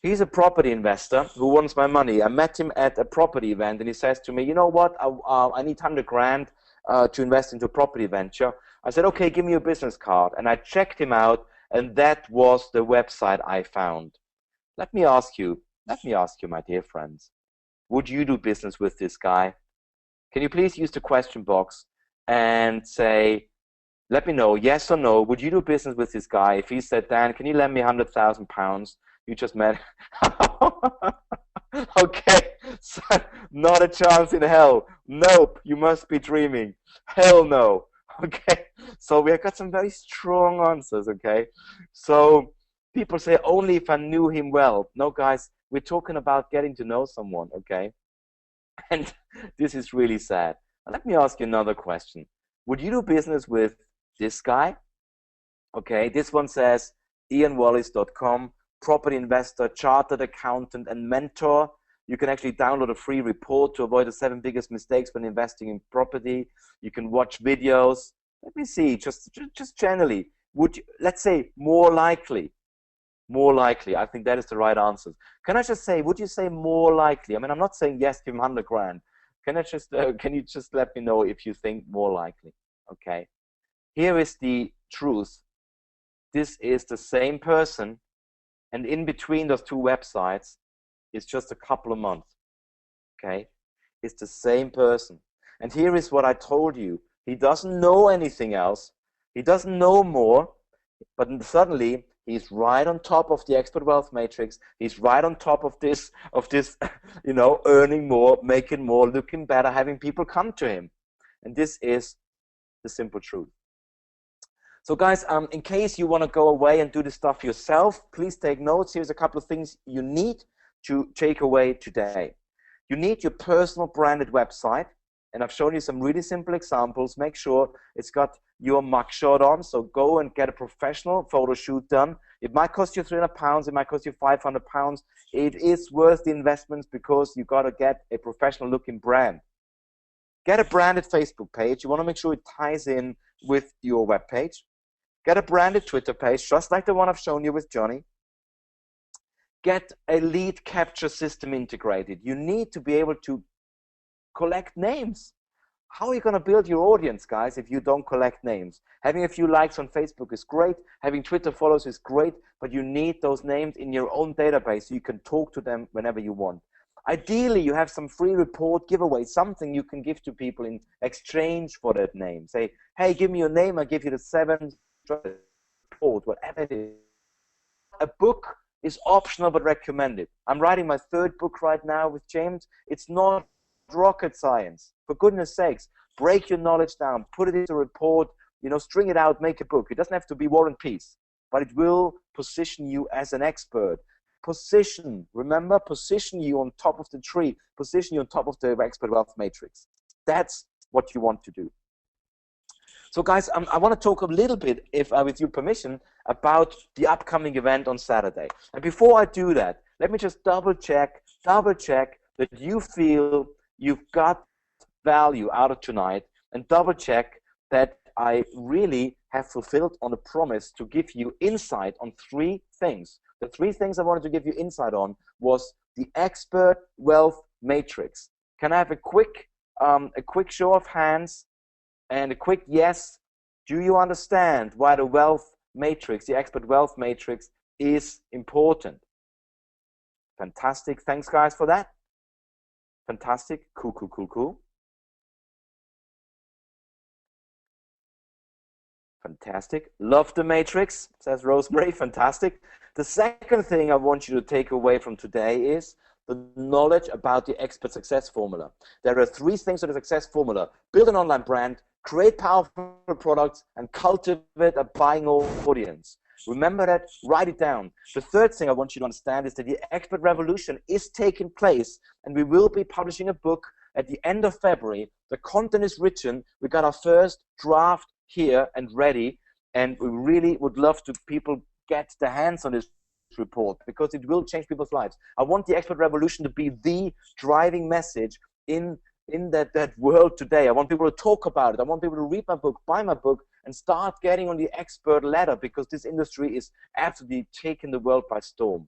He's a property investor who wants my money. I met him at a property event, and he says to me, you know what, I need 100 grand to invest into a property venture. I said, okay, give me your business card. And I checked him out, and that was the website I found. Let me ask you, my dear friends, would you do business with this guy? Can you please use the question box and say, let me know, yes or no, would you do business with this guy? If he said, Dan, can you lend me £100,000? You just met. Okay, so not a chance in hell. Nope, you must be dreaming. Hell no. Okay, so we have got some very strong answers, okay? So people say, only if I knew him well. No, guys, we're talking about getting to know someone, okay? And this is really sad. Now, let me ask you another question. Would you do business with this guy? Okay, this one says ianwallace.com, property investor, chartered accountant, and mentor. You can actually download a free report to avoid the 7 biggest mistakes when investing in property. You can watch videos. Let me see, just generally, would you, let's say more likely, I think that is the right answer. Can I just say, would you say more likely? I mean, I'm not saying yes, give him 100 grand. Can you just let me know if you think more likely? Okay. Here is the truth. This is the same person, and in between those two websites is just a couple of months. Okay. It's the same person. And here is what I told you. He doesn't know anything else. He doesn't know more, but suddenly he's right on top of the expert wealth matrix. He's right on top of this, you know, earning more, making more, looking better, having people come to him. And this is the simple truth. So guys, in case you want to go away and do this stuff yourself, please take notes. Here's a couple of things you need to take away today. You need your personal branded website. And I've shown you some really simple examples. Make sure it's got your mugshot on. So go and get a professional photo shoot done. It might cost you £300. It might cost you £500. It is worth the investments because you got to get a professional looking brand. Get a branded Facebook page. You want to make sure it ties in with your web page. Get a branded Twitter page, just like the one I've shown you with Johnny. Get a lead capture system integrated. You need to be able to collect names. How are you going to build your audience, guys, if you don't collect names? Having a few likes on Facebook is great. Having Twitter follows is great, but you need those names in your own database so you can talk to them whenever you want. Ideally, you have some free report giveaway, something you can give to people in exchange for that name. Say, hey, give me your name, I give you the 7 report, whatever it is. A book is optional but recommended. I'm writing my 3rd book right now with James. It's not rocket science. For goodness sakes, break your knowledge down, put it into a report, you know, string it out, make a book. It doesn't have to be War and Peace, but it will position you as an expert. Position, remember, position you on top of the tree, position you on top of the expert wealth matrix. That's what you want to do. So guys, I want to talk a little bit, if with your permission, about the upcoming event on Saturday. And before I do that, let me just double check that you feel you've got value out of tonight, and double check that I really have fulfilled on a promise to give you insight on 3 things. The 3 things I wanted to give you insight on was the expert wealth matrix. Can I have a quick show of hands and a quick yes? Do you understand why the wealth matrix, the expert wealth matrix, is important? Fantastic. Thanks, guys, for that. Fantastic. Cool. Fantastic. Love the matrix, says Rosemary. Fantastic. The second thing I want you to take away from today is the knowledge about the expert success formula. There are 3 things to the success formula. Build an online brand, create powerful products, and cultivate a buying audience. Remember that, write it down. The third thing I want you to understand is that the expert revolution is taking place, and we will be publishing a book at the end of February. The content is written. We got our first draft here and ready, and we really would love to people get their hands on this report because it will change people's lives. I want the expert revolution to be the driving message in that world today. I want people to talk about it. I want people to read my book, buy my book, and start getting on the expert ladder because this industry is absolutely taking the world by storm.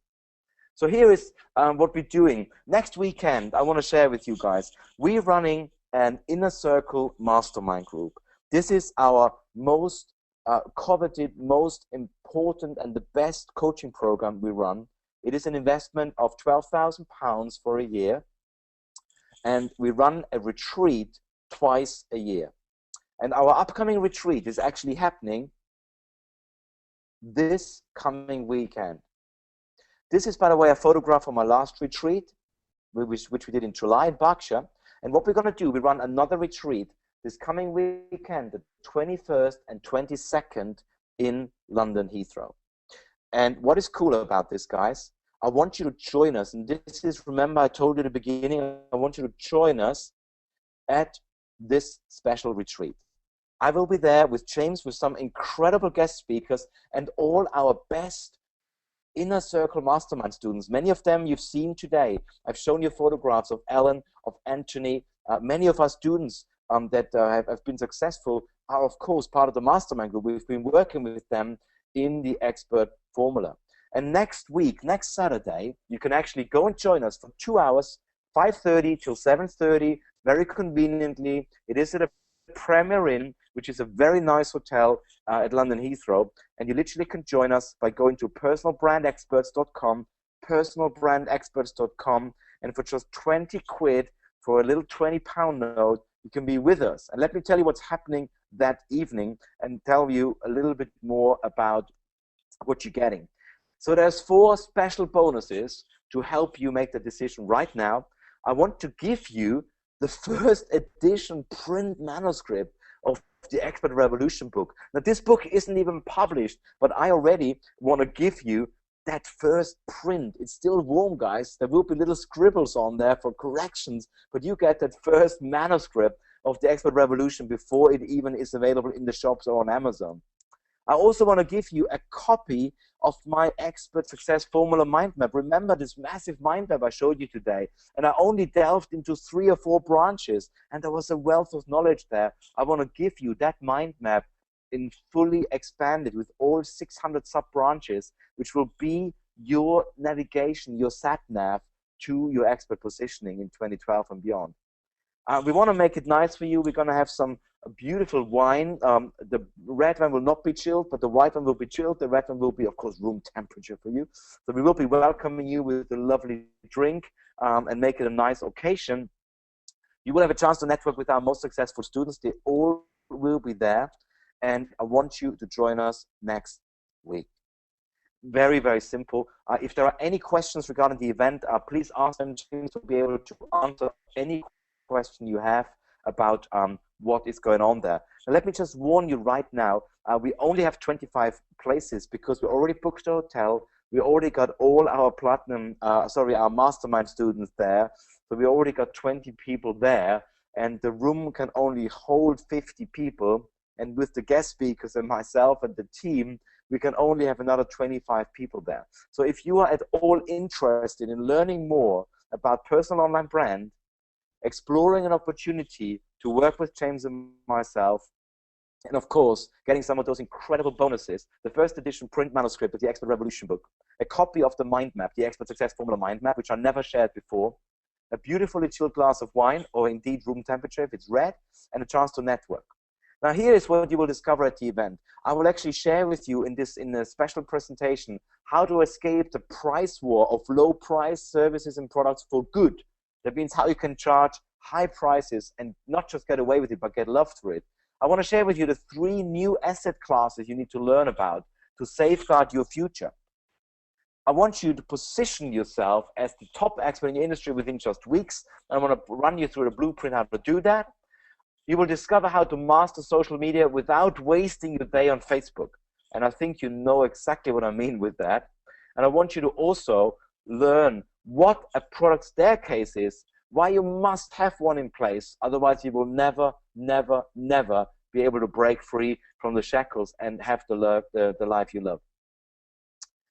So here is what we're doing. Next weekend, I want to share with you guys, we're running an Inner Circle Mastermind group. This is our most coveted, most important, and the best coaching program we run. It is an investment of £12,000 for a year, and we run a retreat twice a year. And our upcoming retreat is actually happening this coming weekend. This is, by the way, a photograph from our last retreat, which we did in July in Berkshire. And what we're going to do, we run another retreat this coming weekend, the 21st and 22nd in London Heathrow. And what is cool about this, guys, I want you to join us. And this is, remember, I told you at the beginning, I want you to join us at this special retreat. I will be there with James, with some incredible guest speakers, and all our best Inner Circle Mastermind students. Many of them you've seen today. I've shown you photographs of Ellen, of Anthony. Many of our students that have been successful are, of course, part of the Mastermind group. We've been working with them in the expert formula. And next week, next Saturday, you can actually go and join us for 2 hours, 5:30 till 7:30, very conveniently. It is at a Premier Inn, which is a very nice hotel at London Heathrow, and you literally can join us by going to personalbrandexperts.com, personalbrandexperts.com, and for just 20 quid for a little £20 note, you can be with us. And let me tell you what's happening that evening and tell you a little bit more about what you're getting. So there's 4 special bonuses to help you make the decision right now. I want to give you the first edition print manuscript of the Expert Revolution book. Now, this book isn't even published, but I already want to give you that first print. It's still warm, guys. There will be little scribbles on there for corrections, but you get that first manuscript of the Expert Revolution before it even is available in the shops or on Amazon. I also want to give you a copy of my Expert Success Formula Mind Map. Remember this massive mind map I showed you today, and I only delved into 3 or 4 branches, and there was a wealth of knowledge there. I want to give you that mind map in fully expanded with all 600 sub-branches, which will be your navigation, your sat-nav to your expert positioning in 2012 and beyond. We want to make it nice for you. We're going to have some beautiful wine. The red one will not be chilled, but the white one will be chilled. The red one will be, of course, room temperature for you. So we will be welcoming you with a lovely drink and make it a nice occasion. You will have a chance to network with our most successful students. They all will be there. And I want you to join us next week. Very, very simple. If there are any questions regarding the event, please ask them to be able to answer any question you have about what is going on there. Now, let me just warn you right now, we only have 25 places because we already booked a hotel. We already got all our our mastermind students there. So we already got 20 people there, and the room can only hold 50 people. And with the guest speakers and myself and the team, we can only have another 25 people there. So if you are at all interested in learning more about personal online brand, exploring an opportunity to work with James and myself, and of course, getting some of those incredible bonuses, the first edition print manuscript of the Expert Revolution book, a copy of the mind map, the Expert Success Formula mind map, which I never shared before, a beautifully chilled glass of wine, or indeed room temperature if it's red, and a chance to network. Now, here is what you will discover at the event. I will actually share with you in a special presentation how to escape the price war of low price services and products for good. That means how you can charge high prices and not just get away with it, but get loved for it. I want to share with you the 3 new asset classes you need to learn about to safeguard your future. I want you to position yourself as the top expert in your industry within just weeks. I want to run you through the blueprint how to do that. You will discover how to master social media without wasting your day on Facebook. And I think you know exactly what I mean with that. And I want you to also learn what a product staircase is, why you must have one in place. Otherwise, you will never, never, never be able to break free from the shackles and have the life you love.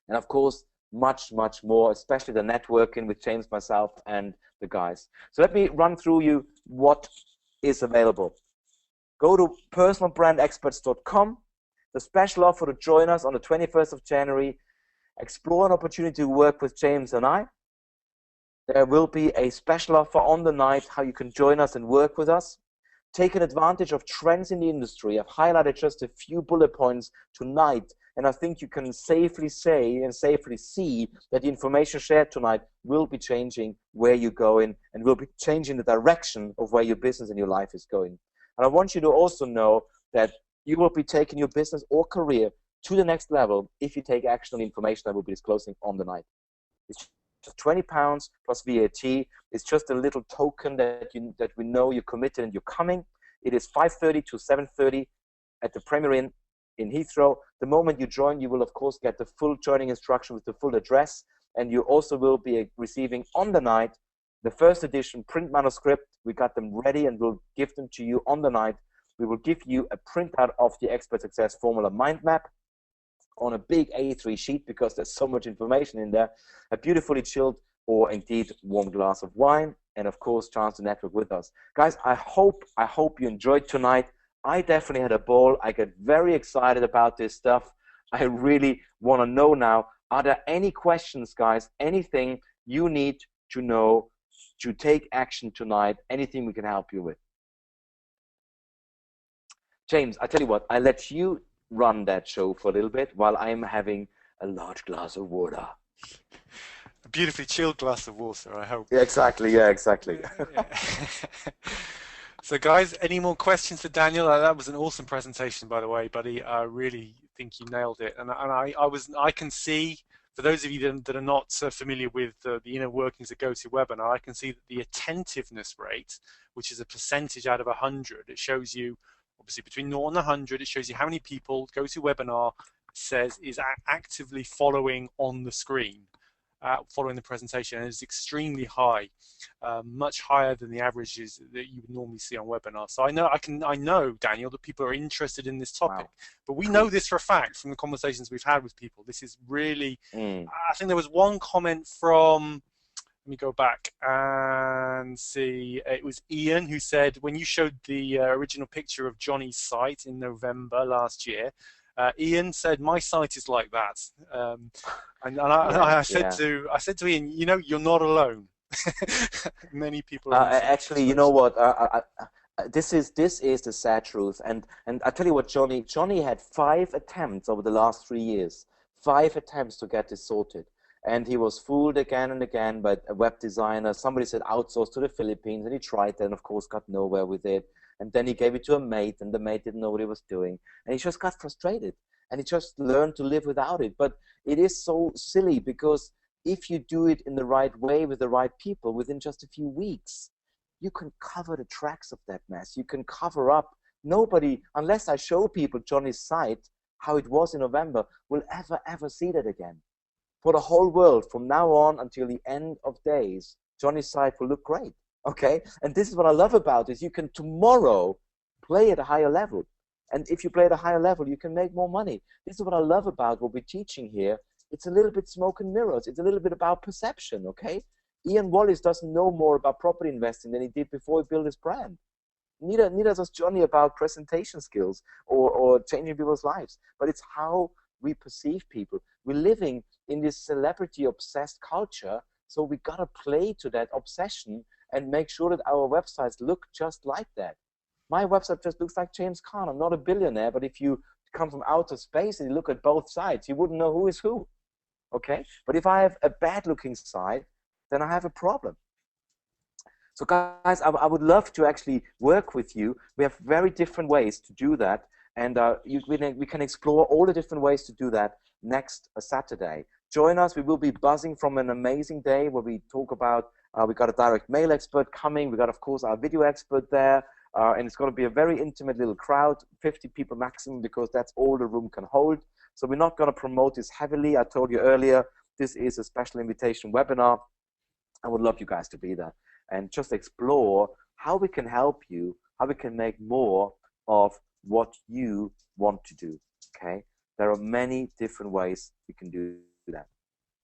And of course, much, much more, especially the networking with James, myself, and the guys. So let me run through you what is available. Go to personalbrandexperts.com. The special offer to join us on the 21st of January. Explore an opportunity to work with James and I. There will be a special offer on the night how you can join us and work with us. Taking advantage of trends in the industry. I've highlighted just a few bullet points tonight, and I think you can safely say and safely see that the information shared tonight will be changing where you're going and will be changing the direction of where your business and your life is going. And I want you to also know that you will be taking your business or career to the next level if you take action on the information I will be disclosing on the night. It's just £20 plus VAT. It's just a little token that we know you're committed and you're coming. It is 5:30 to 7:30 at the Premier Inn in Heathrow. The moment you join, you will of course get the full joining instruction with the full address, and you also will be receiving on the night the first edition print manuscript. We got them ready and we'll give them to you on the night. We will give you a printout of the Expert Success Formula mind map on a big A3 sheet because there's so much information in there, a beautifully chilled or indeed warm glass of wine, and of course chance to network with us. Guys, I hope you enjoyed tonight. I definitely had a ball. I get very excited about this stuff. I really want to know now, are there any questions, guys? Anything you need to know to take action tonight? Anything we can help you with? James, I tell you what, I let you run that show for a little bit while I'm having a large glass of water. A beautifully chilled glass of water, I hope. Yeah, exactly. Yeah, exactly. So, guys, any more questions for Daniel? That was an awesome presentation, by the way, buddy. I really think you nailed it, and I can see, for those of you that are not familiar with the inner workings of GoToWebinar, I can see that the attentiveness rate, which is a percentage out of 100, it shows you obviously between 0 and 100. It shows you how many people GoToWebinar says is actively following on the screen. Following the presentation, and it's extremely high, much higher than the averages that you would normally see on webinars. So I know, Daniel, that people are interested in this topic. Wow. But we know this for a fact from the conversations we've had with people. This is really, I think there was one comment from, let me go back and see, it was Ian who said, when you showed the original picture of Johnny's site in November last year, Ian said, "My site is like that," I said to Ian, "You know, you're not alone." Many people. Actually, you know what? This is the sad truth, and I tell you what, Johnny had 5 attempts over the last 3 years, 5 attempts to get this sorted, and he was fooled again and again by a web designer. Somebody said outsource to the Philippines, and he tried that, and of course got nowhere with it. And then he gave it to a mate, and the mate didn't know what he was doing. And he just got frustrated, and he just learned to live without it. But it is so silly, because if you do it in the right way with the right people, within just a few weeks, you can cover the tracks of that mess. You can cover up. Nobody, unless I show people Johnny's site, how it was in November, will ever see that again. For the whole world, from now on until the end of days, Johnny's site will look great. Okay, and this is what I love about this. You can tomorrow play at a higher level. And if you play at a higher level, you can make more money. This is what I love about what we're teaching here. It's a little bit smoke and mirrors. It's a little bit about perception, okay? Ian Wallace doesn't know more about property investing than he did before he built his brand. Neither does Johnny about presentation skills or changing people's lives. But it's how we perceive people. We're living in this celebrity-obsessed culture, so we got to play to that obsession and make sure that our websites look just like that. My website just looks like James Caan. I'm not a billionaire, but if you come from outer space and you look at both sides, you wouldn't know who is who. Okay? But if I have a bad-looking side, then I have a problem. So guys, I would love to actually work with you. We have very different ways to do that, and we can explore all the different ways to do that next Saturday. Join us. We will be buzzing from an amazing day where we talk about, we got a direct mail expert coming. We got, of course, our video expert there. and it's going to be a very intimate little crowd, 50 people maximum, because that's all the room can hold. So we're not going to promote this heavily. I told you earlier, this is a special invitation webinar. I would love you guys to be there and just explore how we can help you, how we can make more of what you want to do, okay? There are many different ways we can do that.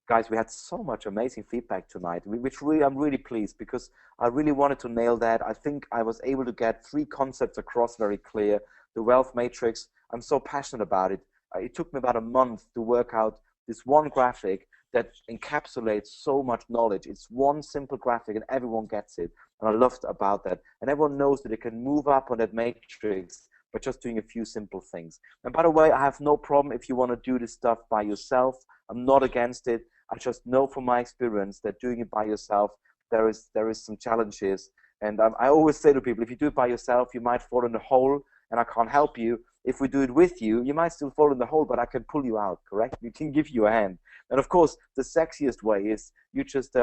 Guys, we had so much amazing feedback tonight, which really, I'm really pleased, because I really wanted to nail that. I think I was able to get 3 concepts across very clear. The wealth matrix, I'm so passionate about it. It took me about a month to work out this one graphic that encapsulates so much knowledge. It's one simple graphic and everyone gets it. And I loved about that. And everyone knows that they can move up on that matrix by just doing a few simple things. And by the way, I have no problem if you want to do this stuff by yourself. I'm not against it. I just know from my experience that doing it by yourself, there is some challenges. And I always say to people, if you do it by yourself, you might fall in a hole and I can't help you. If we do it with you, you might still fall in the hole, but I can pull you out, correct? We can give you a hand. And of course, the sexiest way is you just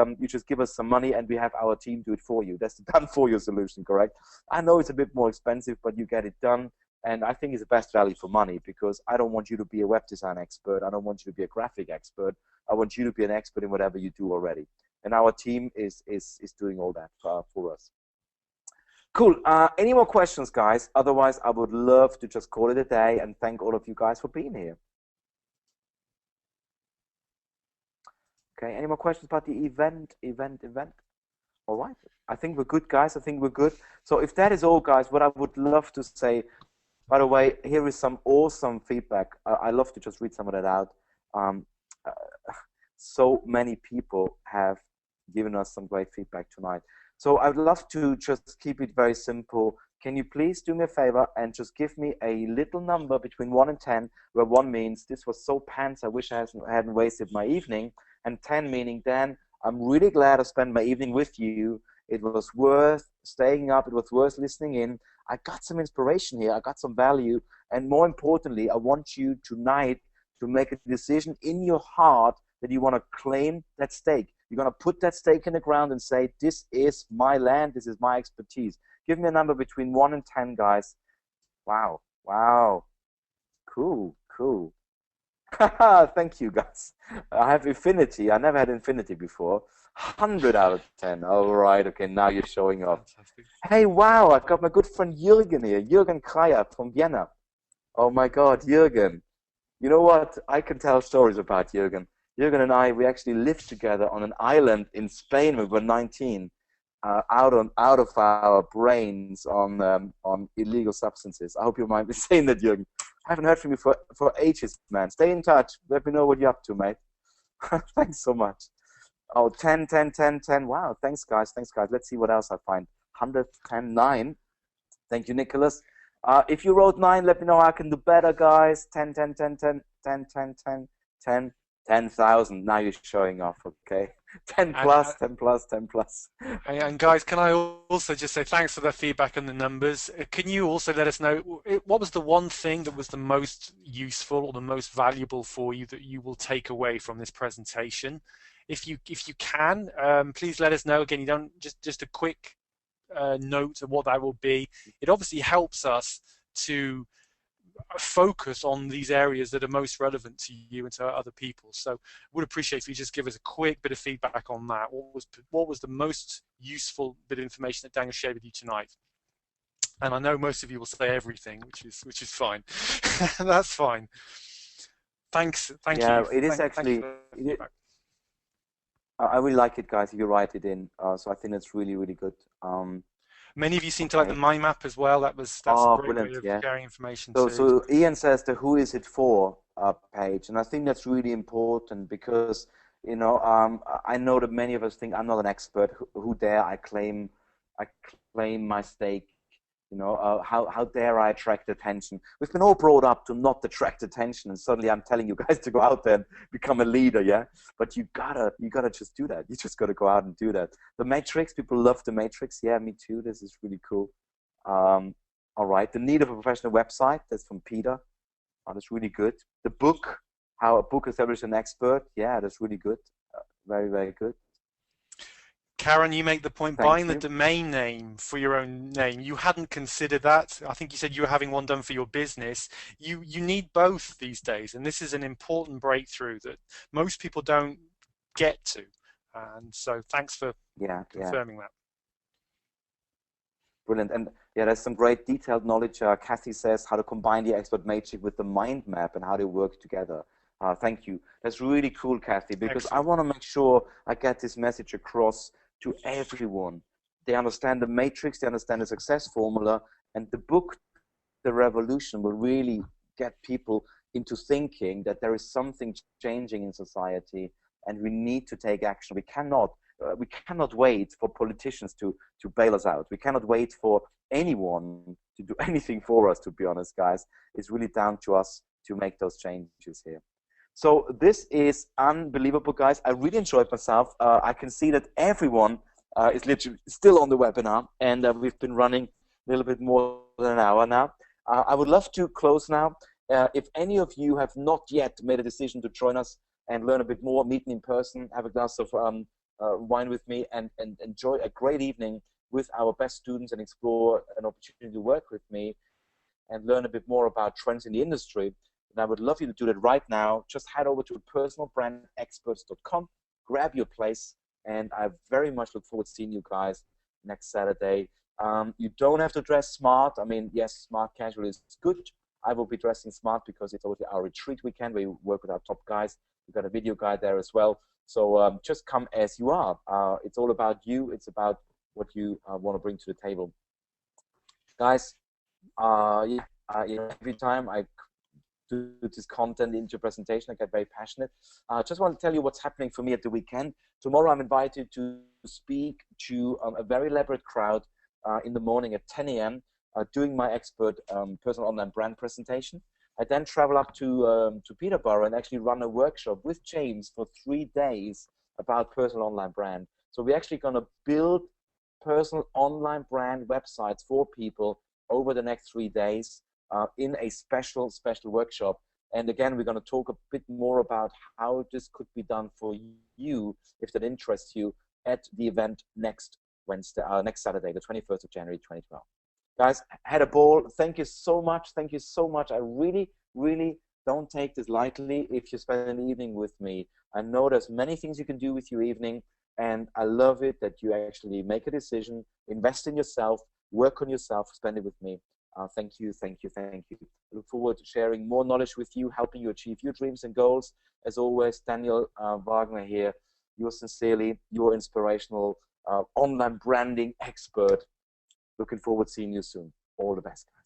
give us some money and we have our team do it for you. That's the done for you solution, correct? I know it's a bit more expensive, but you get it done. And I think it's the best value for money, because I don't want you to be a web design expert. I don't want you to be a graphic expert. I want you to be an expert in whatever you do already. And our team is doing all that for us. Cool. Any more questions, guys? Otherwise, I would love to just call it a day and thank all of you guys for being here. Okay, any more questions about the event? All right. I think we're good, guys. I think we're good. So if that is all, guys, what I would love to say, by the way, here is some awesome feedback. I love to just read some of that out. So many people have given us some great feedback tonight. So I'd love to just keep it very simple. Can you please do me a favor and just give me a little number between 1 and 10, where 1 means this was so pants, I wish I hadn't wasted my evening, and 10 meaning, Dan, I'm really glad I spent my evening with you. It was worth staying up. It was worth listening in. I got some inspiration here. I got some value. And more importantly, I want you tonight to make a decision in your heart that you want to claim that stake. You're going to put that stake in the ground and say, this is my land. This is my expertise. Give me a number between 1 and 10, guys. Wow. Wow. Cool. Cool. Thank you, guys. I have infinity. I never had infinity before. 100 out of 10. All right. Okay, now you're showing off. Fantastic. Hey, wow. I got my good friend Jürgen here. Jürgen Kreier from Vienna. Oh, my God, Jürgen. You know what? I can tell stories about Jürgen. Jürgen and I, we actually lived together on an island in Spain when we were 19, out of our brains on illegal substances. I hope you mind me saying that, Jürgen. I haven't heard from you for ages, man. Stay in touch. Let me know what you're up to, mate. Thanks so much. Oh, 10, 10, 10, 10. Wow, thanks, guys. Thanks, guys. Let's see what else I find. 110, 9. Thank you, Nicholas. If you wrote 9, let me know how I can do better, guys. 10, 10, 10, 10, 10, 10, 10, 10. 10,000. Now you're showing off, okay? 10 plus, 10 plus, 10 plus. And guys, can I also just say thanks for the feedback and the numbers. Can you also let us know what was the one thing that was the most useful or the most valuable for you that you will take away from this presentation? If you can, please let us know. Again, you don't just a quick note of what that will be. It obviously helps us to focus on these areas that are most relevant to you and to other people. So would appreciate if you just give us a quick bit of feedback on that. What was the most useful bit of information that Daniel shared with you tonight? And I know most of you will say everything, which is fine. That's fine. Thank you. Yeah, it is actually. I really like it, guys. If you write it in, so I think that's really, really good. Many of you seem to like the mind map as well. That's a great way of sharing information too. So Ian says the "Who is it for" page, and I think that's really important because I know that many of us think I'm not an expert. Who dare I claim my stake? How dare I attract attention? We've been all brought up to not attract attention, and suddenly I'm telling you guys to go out there and become a leader, yeah? But you gotta just do that. You just gotta go out and do that. The Matrix, people love the Matrix. Yeah, me too. This is really cool. All right, the need of a professional website. That's from Peter. Oh, that's really good. The book, how a book establishes an expert. Yeah, that's really good. Very, very good. Karen, you make the point, Thank buying the you. domain name for your own name, you hadn't considered that. I think you said you were having one done for your business. You need both these days, and this is an important breakthrough that most people don't get to. And so thanks for Yeah, yeah. confirming that. Brilliant. And yeah, there's some great detailed knowledge. Kathy says how to combine the expert matrix with the mind map and how they work together. Thank you. That's really cool, Kathy, because I Excellent. want to make sure I get this message across to everyone. They understand the matrix, they understand the success formula, and the book, The Revolution, will really get people into thinking that there is something changing in society and we need to take action. We cannot wait for politicians to bail us out. We cannot wait for anyone to do anything for us, to be honest, guys. It's really down to us to make those changes here. So this is unbelievable, guys. I really enjoyed myself. I can see that everyone is literally still on the webinar, and we've been running a little bit more than an hour now. I would love to close now. If any of you have not yet made a decision to join us and learn a bit more, meet me in person, have a glass of wine with me, and enjoy a great evening with our best students and explore an opportunity to work with me and learn a bit more about trends in the industry, and I would love you to do that right now. Just head over to personalbrandexperts.com, grab your place, and I very much look forward to seeing you guys next Saturday. You don't have to dress smart. I mean, yes, smart casual is good. I will be dressing smart because it's already our retreat weekend where we work with our top guys. We've got a video guy there as well. So just come as you are. It's all about you. It's about what you want to bring to the table. Guys, every time I do this content into presentation, I get very passionate. I just want to tell you what's happening for me at the weekend. Tomorrow I'm invited to speak to a very elaborate crowd in the morning at 10 a.m. Doing my expert personal online brand presentation. I then travel up to Peterborough and actually run a workshop with James for 3 days about personal online brand. So we're actually going to build personal online brand websites for people over the next 3 days in a special workshop. And again, we're going to talk a bit more about how this could be done for you if that interests you at the event next Saturday, the 21st of January 2012. Guys, had a ball. Thank you so much. Thank you so much. I really, really don't take this lightly if you spend an evening with me. I know there's many things you can do with your evening, and I love it that you actually make a decision, invest in yourself, work on yourself, spend it with me. Thank you, thank you, thank you. I look forward to sharing more knowledge with you, helping you achieve your dreams and goals. As always, Daniel Wagner here, yours sincerely, your inspirational online branding expert. Looking forward to seeing you soon. All the best, guys.